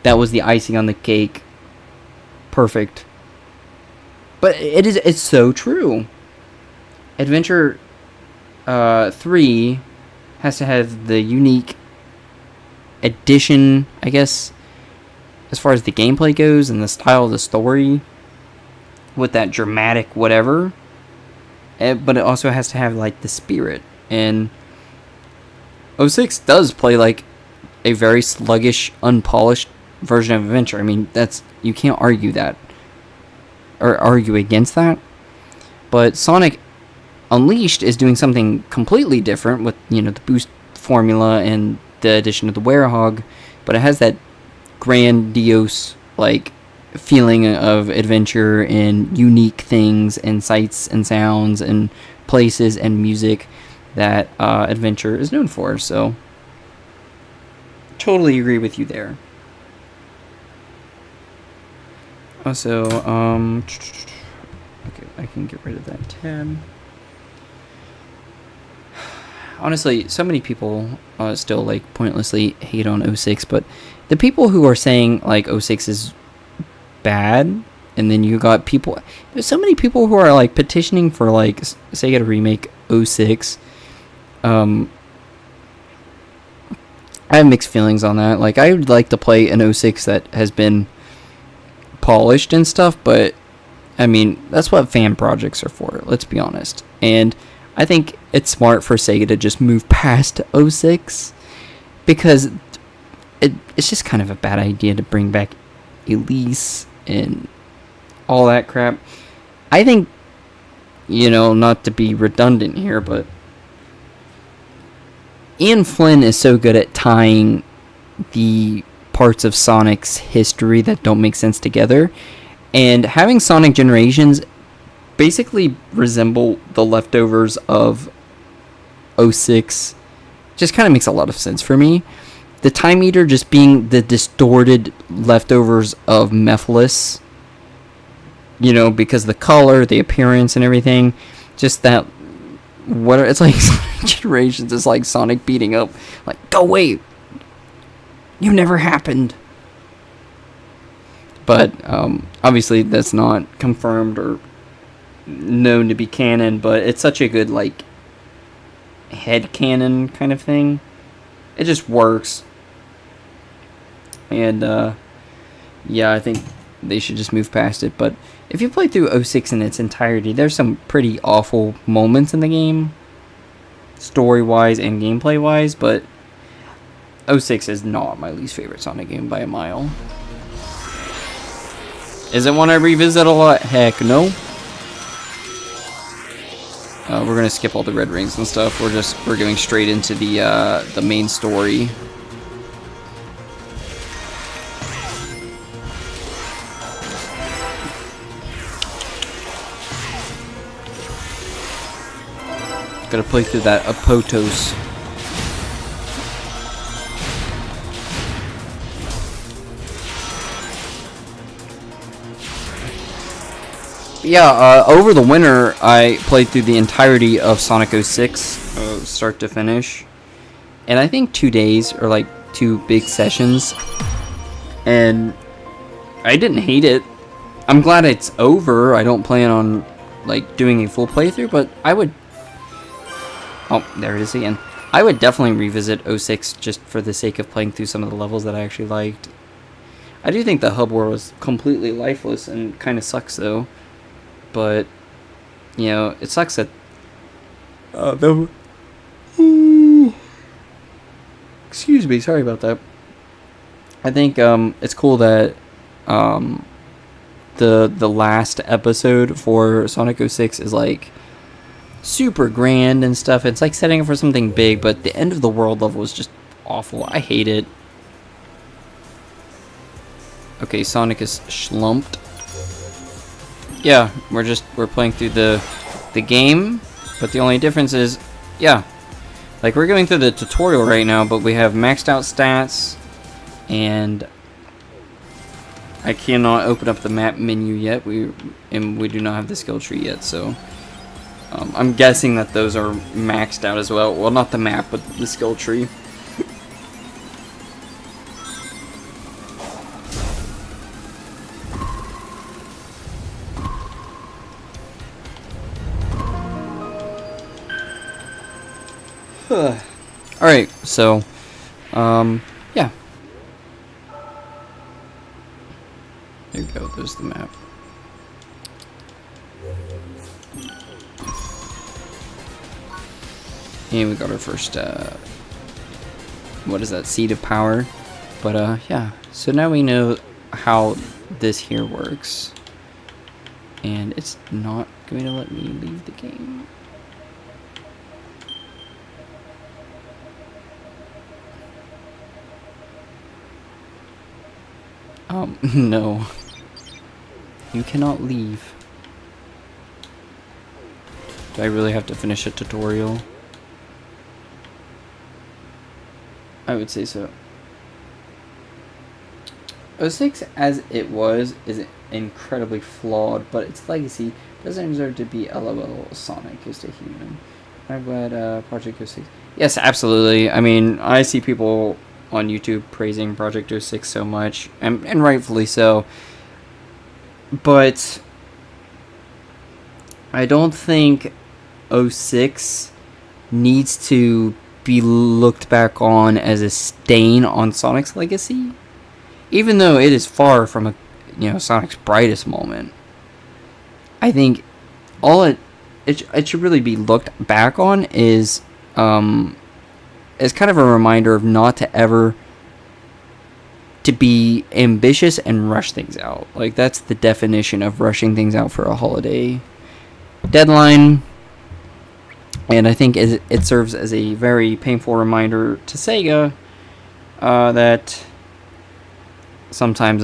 that was the icing on the cake. Perfect. But it's so true. Adventure 3 has to have the unique addition, I guess, as far as the gameplay goes and the style of the story, with that dramatic whatever. But it also has to have like the spirit, and 06 does play like a very sluggish, unpolished version of Adventure. I mean, you can't argue that or argue against that. But Sonic Unleashed is doing something completely different with, you know, the boost formula and the addition of the Werehog, but it has that grandiose like feeling of adventure and unique things and sights and sounds and places and music that Adventure is known for. So totally agree with you there. Also, okay, I can get rid of that tab. Honestly, so many people still like pointlessly hate on 06, but the people who are saying like 06 is bad, and then you got people, there's so many people who are like petitioning for like Sega to remake 06. I have mixed feelings on that. Like, I would like to play an 06 that has been polished and stuff, but I mean, that's what fan projects are for, let's be honest. And I think it's smart for Sega to just move past 06, because it's just kind of a bad idea to bring back Elise and all that crap. I think, you know, not to be redundant here, but Ian Flynn is so good at tying the parts of Sonic's history that don't make sense together, and having Sonic Generations basically resemble the leftovers of 06 just kind of makes a lot of sense for me. The Time Eater just being the distorted leftovers of Mephiles, you know, because the color, the appearance, and everything, just that, what it's like Sonic Generations is like Sonic beating up, like, go away, you never happened. But obviously that's not confirmed or known to be canon, but it's such a good, like, head canon kind of thing. It just works. And yeah, I think they should just move past it. But if you play through 06 in its entirety, there's some pretty awful moments in the game, story wise and gameplay wise, but 06 is not my least favorite Sonic game by a mile. Is it one I revisit a lot? Heck no. We're gonna skip all the red rings and stuff. We're going straight into the main story. Gotta play through that Apotos. Yeah, over the winter, I played through the entirety of Sonic 06, start to finish. And I think 2 days, or like 2 big sessions. And I didn't hate it. I'm glad it's over. I don't plan on, like, doing a full playthrough, but I would... Oh, there it is again. I would definitely revisit 06 just for the sake of playing through some of the levels that I actually liked. I do think the hub world was completely lifeless and kind of sucks, though. But, you know, it sucks that excuse me, sorry about that. I think it's cool that the last episode for Sonic 06 is like super grand and stuff. It's like setting up for something big, but the end of the world level was just awful. I hate it. Okay, Sonic is schlumped. Yeah, we're playing through the game, but the only difference is, yeah, like we're going through the tutorial right now, but we have maxed out stats, and I cannot open up the map menu yet. We do not have the skill tree yet, so I'm guessing that those are maxed out as well. Well, not the map, but the skill tree. Alright, so, yeah. There you go, there's the map. And we got our first, what is that, Seed of Power. But, yeah, so now we know how this here works. And it's not going to let me leave the game. No. You cannot leave. Do I really have to finish a tutorial? I would say so. 06 as it was is incredibly flawed, but its legacy doesn't deserve to be a level Sonic is to human. I'm glad Project 06. Yes, absolutely. I mean, I see people on YouTube praising Project 06 so much, and rightfully so. But I don't think 06 needs to be looked back on as a stain on Sonic's legacy, even though it is far from Sonic's brightest moment. I think all it should really be looked back on is as kind of a reminder of not to ever to be ambitious and rush things out. Like, that's the definition of rushing things out for a holiday deadline. And I think it serves as a very painful reminder to Sega that sometimes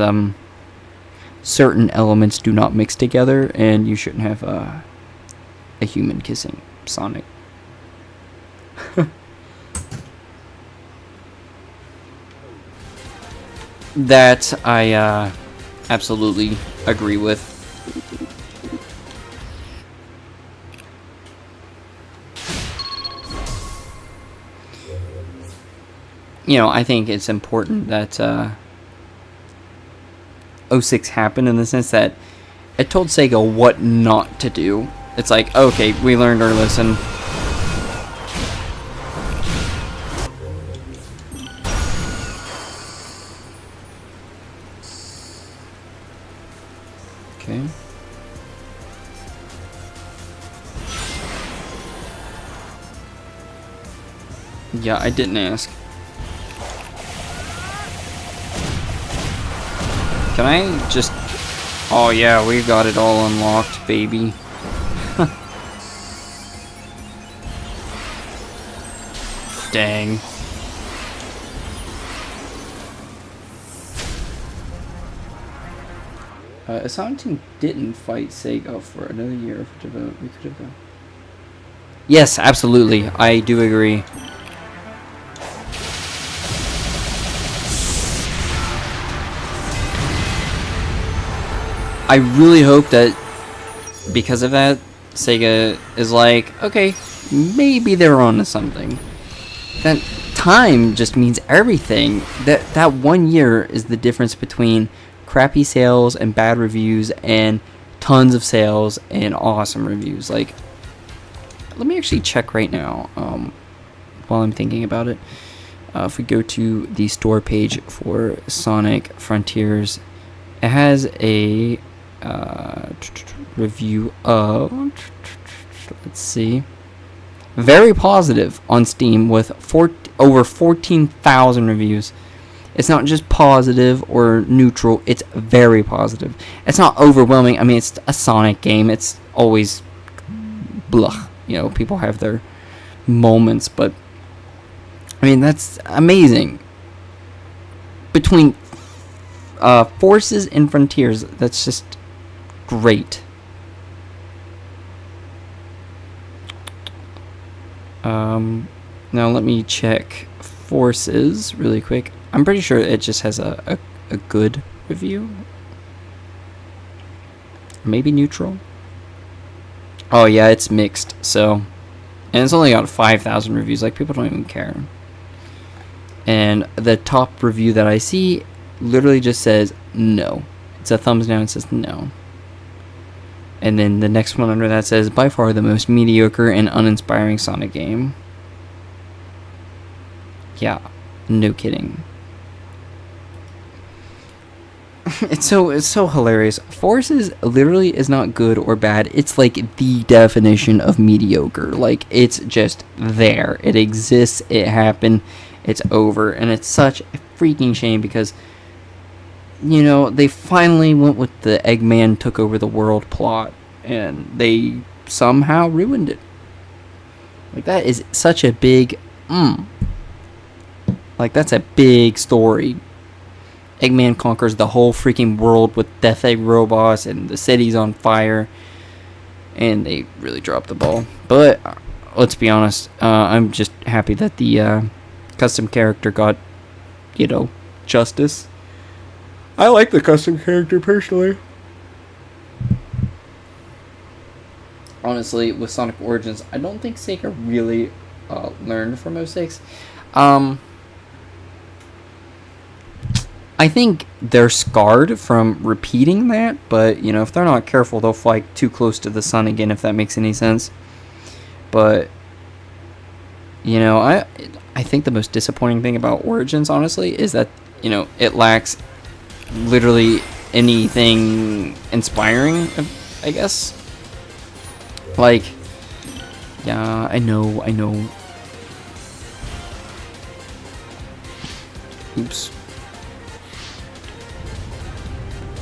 certain elements do not mix together, and you shouldn't have a human kissing Sonic. That I absolutely agree with. You know, I think it's important that 06 happened in the sense that it told Sega what not to do. It's like, okay, we learned our lesson. Okay. Yeah, I didn't ask. Can I just... Oh yeah, we got it all unlocked, baby. Dang. If Sonic Team didn't fight Sega for another year of development, we could have done. Yes, absolutely. I do agree. I really hope that because of that, Sega is like, okay, maybe they're on to something. That time just means everything. That 1 year is the difference between crappy sales and bad reviews and tons of sales and awesome reviews. Like, let me actually check right now while I'm thinking about it. If we go to the store page for Sonic Frontiers, it has a review of, let's see, very positive on Steam with over 14,000 reviews. It's not just positive or neutral, it's very positive. It's not overwhelming. I mean, it's a Sonic game. It's always blah. You know, people have their moments, but I mean, that's amazing. Between Forces and Frontiers, that's just great. Now let me check Forces really quick. I'm pretty sure it just has a good review. Maybe neutral. Oh yeah, it's mixed. So, and it's only got 5,000 reviews. Like, people don't even care. And the top review that I see literally just says no. It's a thumbs down. It says no. And then the next one under that says, by far the most mediocre and uninspiring Sonic game. Yeah, no kidding. It's so hilarious. Forces literally is not good or bad. It's like the definition of mediocre. Like, it's just there. It exists. It happened. It's over. And it's such a freaking shame because, you know, they finally went with the Eggman took over the world plot, and they somehow ruined it. Like, that is such a big like, that's a big story. Eggman conquers the whole freaking world with Death Egg robots, and the city's on fire, and they really dropped the ball. But let's be honest, I'm just happy that the custom character got, you know, justice. I like the custom character personally. Honestly, with Sonic Origins, I don't think Sega really learned from 06. I think they're scarred from repeating that, but, you know, if they're not careful, they'll fly too close to the sun again, if that makes any sense. But, you know, I think the most disappointing thing about Origins, honestly, is that, you know, it lacks literally anything inspiring, I guess. Like, yeah, I know. Oops.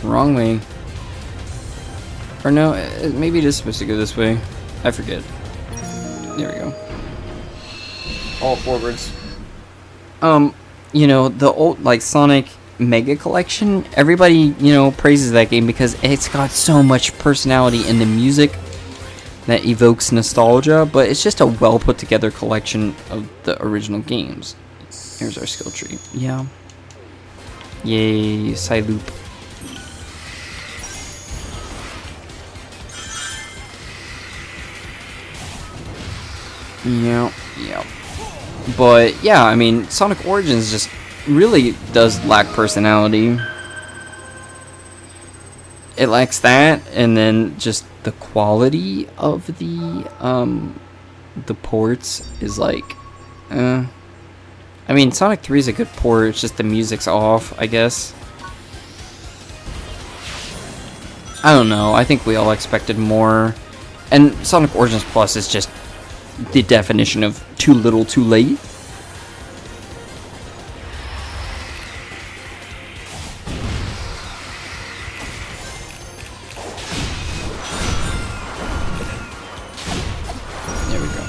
Wrong way. Or no, maybe it is supposed to go this way. I forget. There we go. All forwards. You know, the old, like, Sonic Mega Collection, everybody, you know, praises that game because it's got so much personality in the music that evokes nostalgia, but it's just a well put together collection of the original games. Here's our skill tree. Yeah. Yay, side loop. Yeah. But yeah, I mean, Sonic Origins just really does lack personality. It lacks that, and then just the quality of the ports is like, I mean, Sonic 3 is a good port. It's just the music's off, I guess. I don't know. I think we all expected more, and Sonic Origins Plus is just the definition of too little, too late. There we go.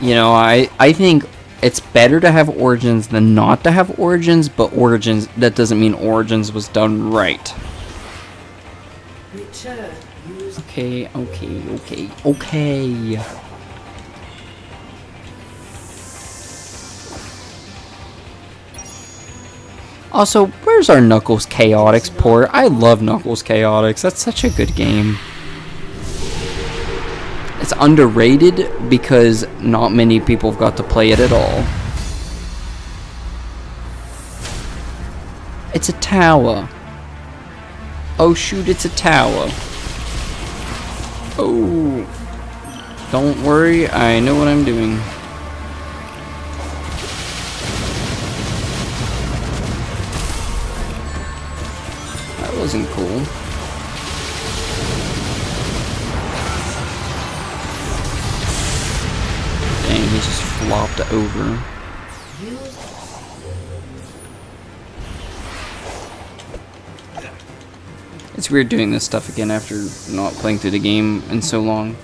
You know, I think it's better to have Origins than not to have Origins, but Origins, that doesn't mean Origins was done right. Return. Use Okay. Also, where's our Knuckles Chaotix port? I love Knuckles Chaotix. That's such a good game. It's underrated because not many people have got to play it at all. It's a tower. Oh shoot, it's a tower. Oh. Don't worry, I know what I'm doing. That wasn't cool. Dang, he just flopped over. It's weird doing this stuff again after not playing through the game in so long.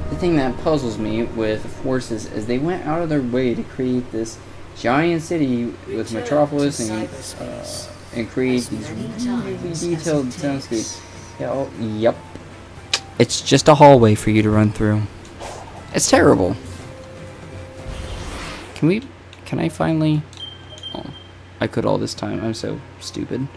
The thing that puzzles me with Forces is they went out of their way to create this giant city with Metropolis and create these really detailed soundscapes. Yep. It's just a hallway for you to run through. It's terrible. Can I finally? Oh, I could all this time. I'm so stupid.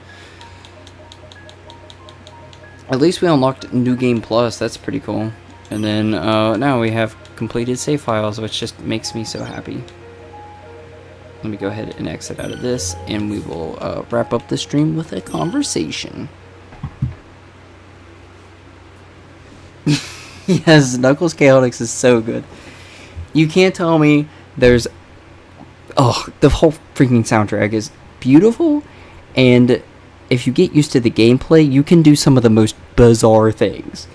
At least we unlocked New Game Plus. That's pretty cool. And then now we have completed save files, which just makes me so happy. Let me go ahead and exit out of this, and we will wrap up the stream with a conversation. Yes, Knuckles Chaotix is so good. You can't tell me there's... Oh, the whole freaking soundtrack is beautiful, and if you get used to the gameplay, you can do some of the most bizarre things.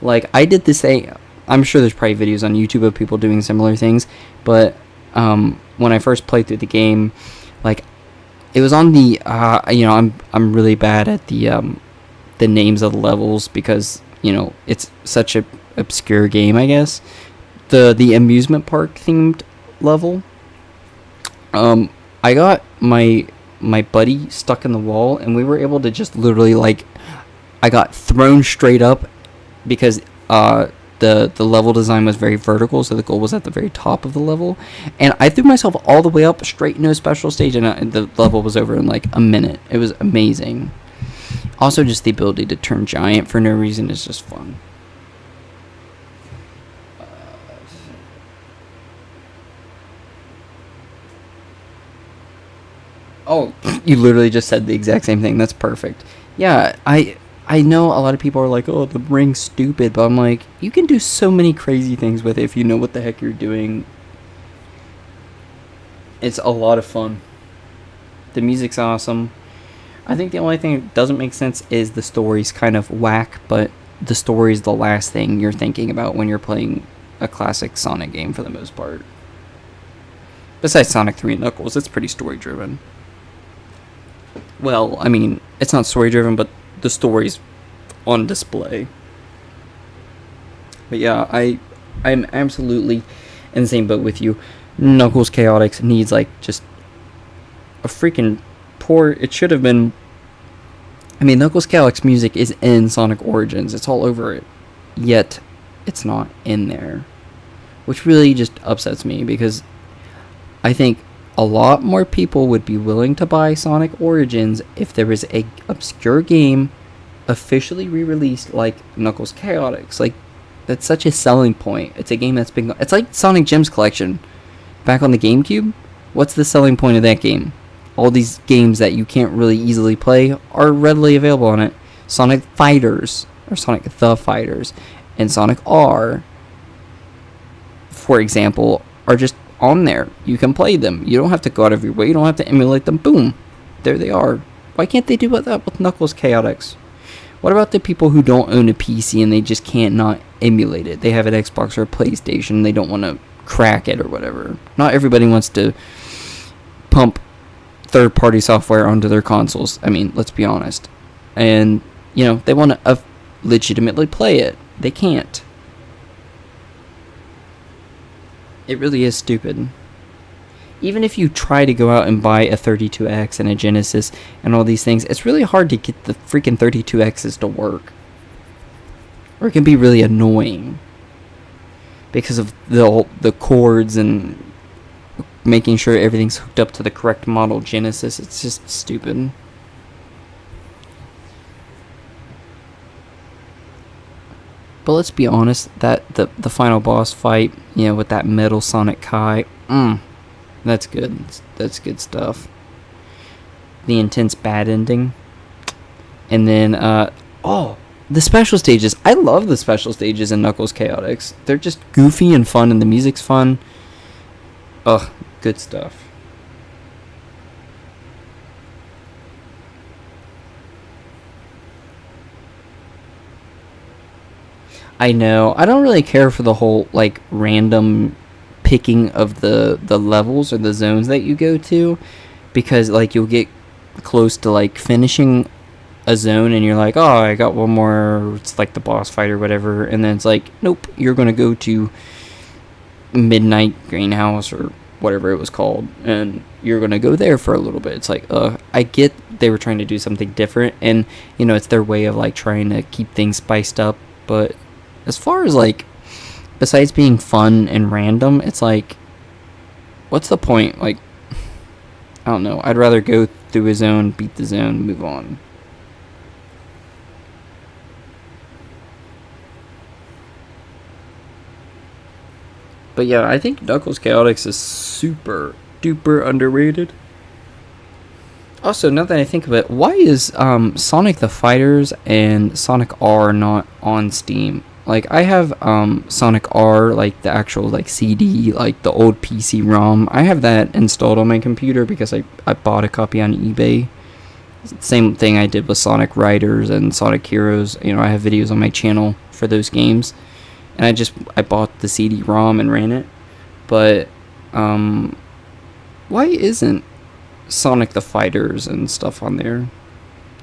Like, I did this thing... I'm sure there's probably videos on YouTube of people doing similar things, but when I first played through the game, like, it was on the... you know, I'm really bad at the names of the levels because, you know, it's such a obscure game, I guess. The amusement park themed level. I got my buddy stuck in the wall, and we were able to just literally, like, I got thrown straight up because the level design was very vertical, so the goal was at the very top of the level, and I threw myself all the way up straight into a special stage, and the level was over in like a minute. It was amazing. Also, just the ability to turn giant for no reason is just fun. Oh, you literally just said the exact same thing. That's perfect. Yeah, I know a lot of people are like, oh, the ring's stupid, but I'm like, you can do so many crazy things with it if you know what the heck you're doing. It's a lot of fun. The music's awesome. I think the only thing that doesn't make sense is the story's kind of whack, but the story's the last thing you're thinking about when you're playing a classic Sonic game for the most part. Besides Sonic 3 and Knuckles, it's pretty story-driven. Well, I mean, it's not story-driven, but the story's on display. But yeah, I'm absolutely in the same boat with you. Knuckles Chaotix needs, like, just a freaking port. It should have been... I mean, Knuckles Chaotix music is in Sonic Origins. It's all over it. Yet, it's not in there. which really just upsets me because I think a lot more people would be willing to buy Sonic Origins if there was a obscure game officially re-released like Knuckles Chaotix. Like, that's such a selling point. It's a game that's been... It's like Sonic Gems Collection back on the GameCube. What's the selling point of that game? All these games that you can't really easily play are readily available on it. Sonic Fighters, or Sonic the Fighters, and Sonic R, for example, are just on there. You can play them. You don't have to go out of your way. You don't have to emulate them. Boom. There they are. Why can't they do that with Knuckles Chaotix? What about the people who don't own a PC and they just can't not emulate it? They have an Xbox or a PlayStation. They don't want to crack it or whatever. Not everybody wants to pump third-party software onto their consoles. I mean, let's be honest. And, you know, they want to legitimately play it. They can't. It really is stupid. Even if you try to go out and buy a 32X and a Genesis and all these things, it's really hard to get the freaking 32Xs to work. Or it can be really annoying because of the cords and making sure everything's hooked up to the correct model Genesis. It's just stupid. But let's be honest, that the final boss fight, you know, with that Metal Sonic Kai, that's good. That's good stuff. The intense bad ending. And then, the special stages. I love the special stages in Knuckles Chaotix. They're just goofy and fun, and the music's fun. Ugh, good stuff. I know. I don't really care for the whole, like, random picking of the levels or the zones that you go to, because, like, you'll get close to, like, finishing a zone and you're like, oh, I got one more, it's like the boss fight or whatever, and then it's like, nope, you're gonna go to Midnight Greenhouse or whatever it was called, and you're gonna go there for a little bit. It's like, I get they were trying to do something different, and, you know, it's their way of, like, trying to keep things spiced up, but as far as, like, besides being fun and random, it's like, what's the point? Like, I don't know. I'd rather go through a zone, beat the zone, move on. But yeah, I think Knuckles Chaotix is super duper underrated. Also, now that I think of it, why is Sonic the Fighters and Sonic R not on Steam? Like, I have Sonic R, like the actual like CD, like the old PC ROM. I have that installed on my computer because I bought a copy on eBay. Same thing I did with Sonic Riders and Sonic Heroes. You know, I have videos on my channel for those games. And I bought the CD-ROM and ran it. But, why isn't Sonic the Fighters and stuff on there?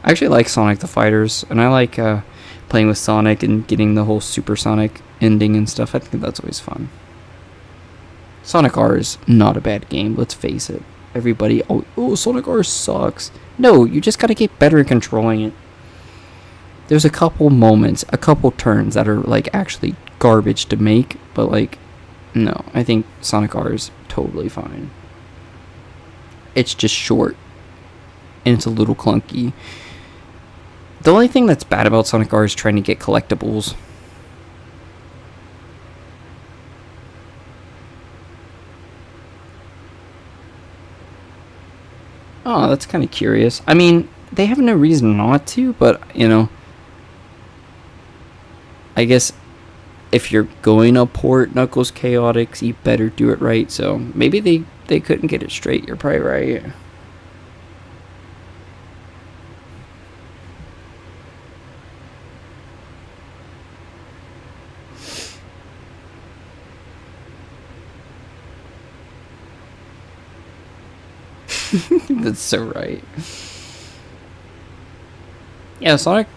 I actually like Sonic the Fighters, and I like playing with Sonic and getting the whole Supersonic ending and stuff. I think that's always fun. Sonic R is not a bad game, let's face it. Everybody, oh, Sonic R sucks. No, you just gotta get better at controlling it. There's a couple moments, a couple turns that are, like, actually garbage to make, but, like, no, I think Sonic R is totally fine. It's just short, and it's a little clunky. The only thing that's bad about Sonic R is trying to get collectibles. Oh, that's kind of curious. I mean, they have no reason not to, but, you know, I guess if you're going to port Knuckles Chaotix, you better do it right. So maybe they couldn't get it straight. You're probably right. That's so right. Yeah, Sonic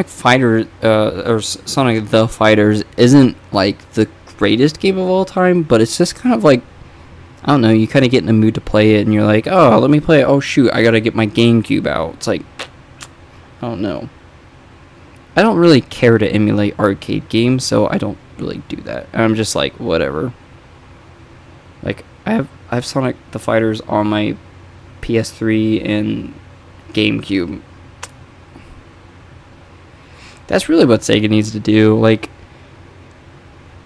Fighter, or Sonic the Fighters isn't, like, the greatest game of all time, but it's just kind of like, I don't know, you kind of get in the mood to play it, and you're like, oh, let me play it, oh shoot, I gotta get my GameCube out. It's like, I don't know. I don't really care to emulate arcade games, so I don't really do that. I'm just like, whatever. Like I have Sonic the Fighters on my PS3 and GameCube. That's really what Sega needs to do. Like,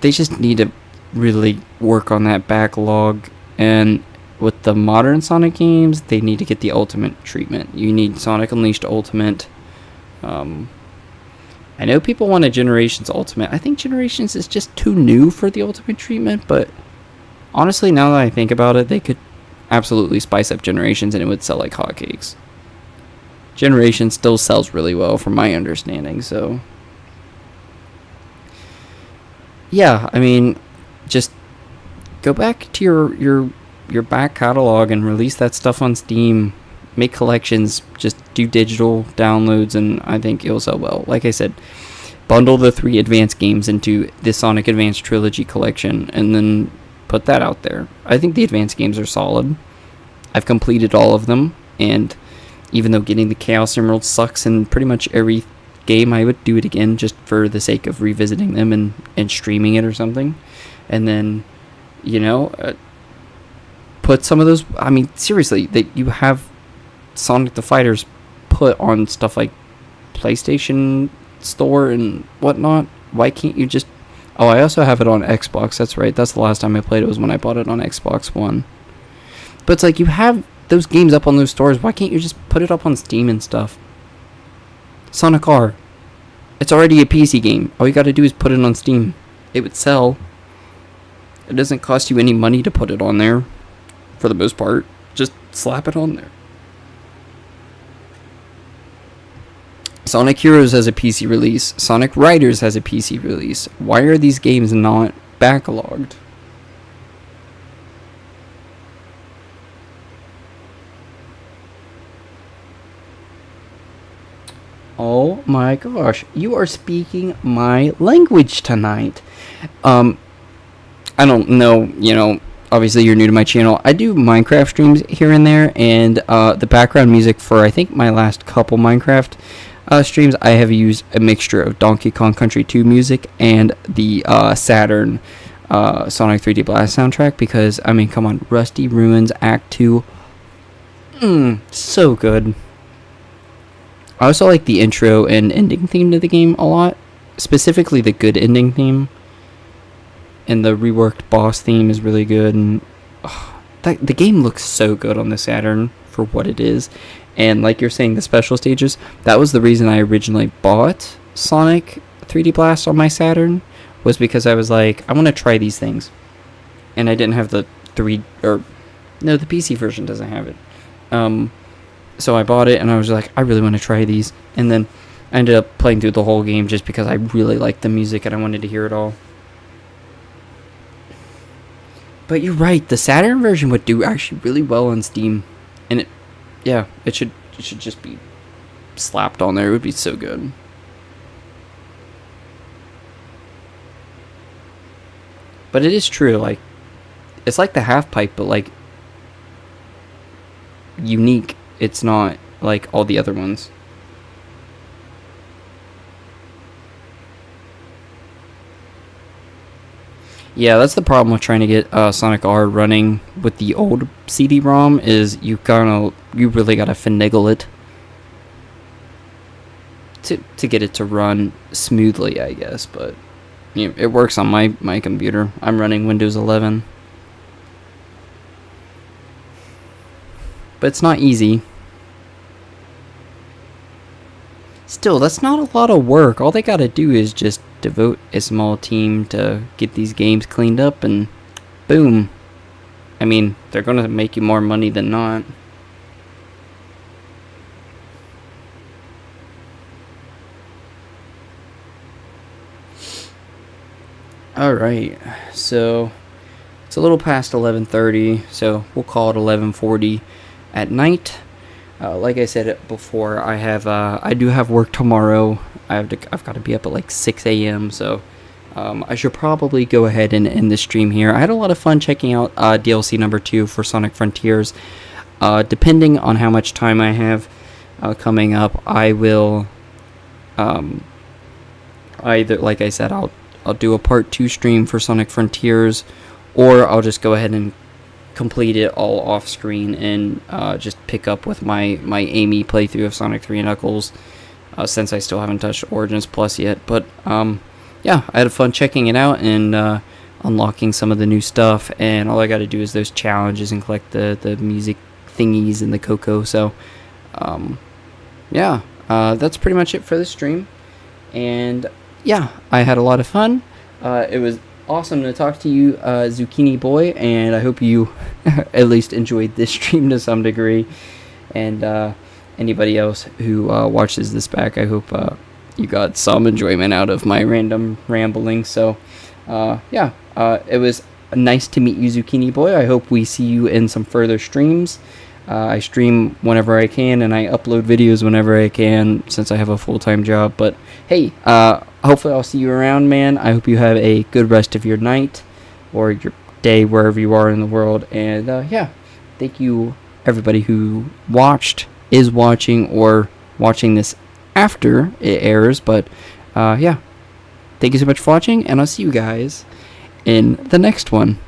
they just need to really work on that backlog. And with the modern Sonic games, they need to get the Ultimate treatment. You need Sonic Unleashed Ultimate. I know people want a Generations Ultimate. I think Generations is just too new for the Ultimate treatment, but honestly, now that I think about it, they could absolutely spice up Generations and it would sell like hotcakes. Generations still sells really well from my understanding, so yeah, I mean, just go back to your back catalog and release that stuff on Steam. Make collections, just do digital downloads, and I think it'll sell well. Like I said, bundle the 3 advanced games into the Sonic Advance Trilogy collection, and then put that out there. I think the advanced games are solid. I've completed all of them, and even though getting the Chaos Emerald sucks in pretty much every game, I would do it again just for the sake of revisiting them and streaming it or something. And then, put some of those, I mean, seriously, that you have Sonic the Fighters put on stuff like PlayStation Store and whatnot. Why can't you just... Oh, I also have it on Xbox, that's right. That's the last time I played it, was when I bought it on Xbox One. But it's like, you have those games up on those stores, why can't you just put it up on Steam and stuff? Sonic R. It's already a PC game. All you gotta do is put it on Steam. It would sell. It doesn't cost you any money to put it on there, for the most part. Just slap it on there. Sonic Heroes has a PC release. Sonic Riders has a PC release. Why are these games not backlogged? Oh my gosh, you are speaking my language tonight. I don't know, obviously you're new to my channel. I do Minecraft streams here and there, and the background music for, I think, my last couple Minecraft streams, I have used a mixture of Donkey Kong Country 2 music and the Saturn Sonic 3D Blast soundtrack, because, I mean, come on, Rusty Ruins Act 2, so good. I also like the intro and ending theme to the game a lot, specifically the good ending theme, and the reworked boss theme is really good, and the game looks so good on the Saturn for what it is. And like you're saying, the special stages, that was the reason I originally bought Sonic 3D Blast on my Saturn, was because I was like, I want to try these things. And I didn't have the the PC version doesn't have it. So I bought it, and I was like, I really want to try these. And then I ended up playing through the whole game just because I really liked the music and I wanted to hear it all. But you're right, the Saturn version would do actually really well on Steam. And it should just be slapped on there. It would be so good. But it is true, like, it's like the half pipe, but like unique. It's not like all the other ones. Yeah, that's the problem with trying to get Sonic R running with the old CD-ROM, is you really gotta finagle it to get it to run smoothly, I guess. But it works on my computer. I'm running Windows 11, but it's not easy. Still, that's not a lot of work. All they gotta do is just devote a small team to get these games cleaned up, and boom. I mean, they're gonna make you more money than not. Alright, so it's a little past 11:30, so we'll call it 11:40 at night. Like I said before, I do have work tomorrow. I've got to be up at like 6 a.m. So I should probably go ahead and end the stream here. I had a lot of fun checking out DLC number 2 for Sonic Frontiers. Depending on how much time I have coming up, I will either, like I said, I'll do a part 2 stream for Sonic Frontiers, or I'll just go ahead and complete it all off screen and just pick up with my Amy playthrough of Sonic 3 and Knuckles, since I still haven't touched Origins Plus yet. But yeah, I had fun checking it out and unlocking some of the new stuff, and all I got to do is those challenges and collect the music thingies and the Coco. So yeah, that's pretty much it for this stream, and yeah, I had a lot of fun. It was awesome to talk to you, Zucchini Boy, and I hope you at least enjoyed this stream to some degree. And anybody else who watches this back, I hope you got some enjoyment out of my random rambling. So yeah, it was nice to meet you, Zucchini Boy. I hope we see you in some further streams. I stream whenever I can, and I upload videos whenever I can, since I have a full-time job. But hey, hopefully I'll see you around, man. I hope you have a good rest of your night or your day, wherever you are in the world. And yeah, thank you everybody who watched, is watching, or watching this after it airs. But yeah, thank you so much for watching, and I'll see you guys in the next one.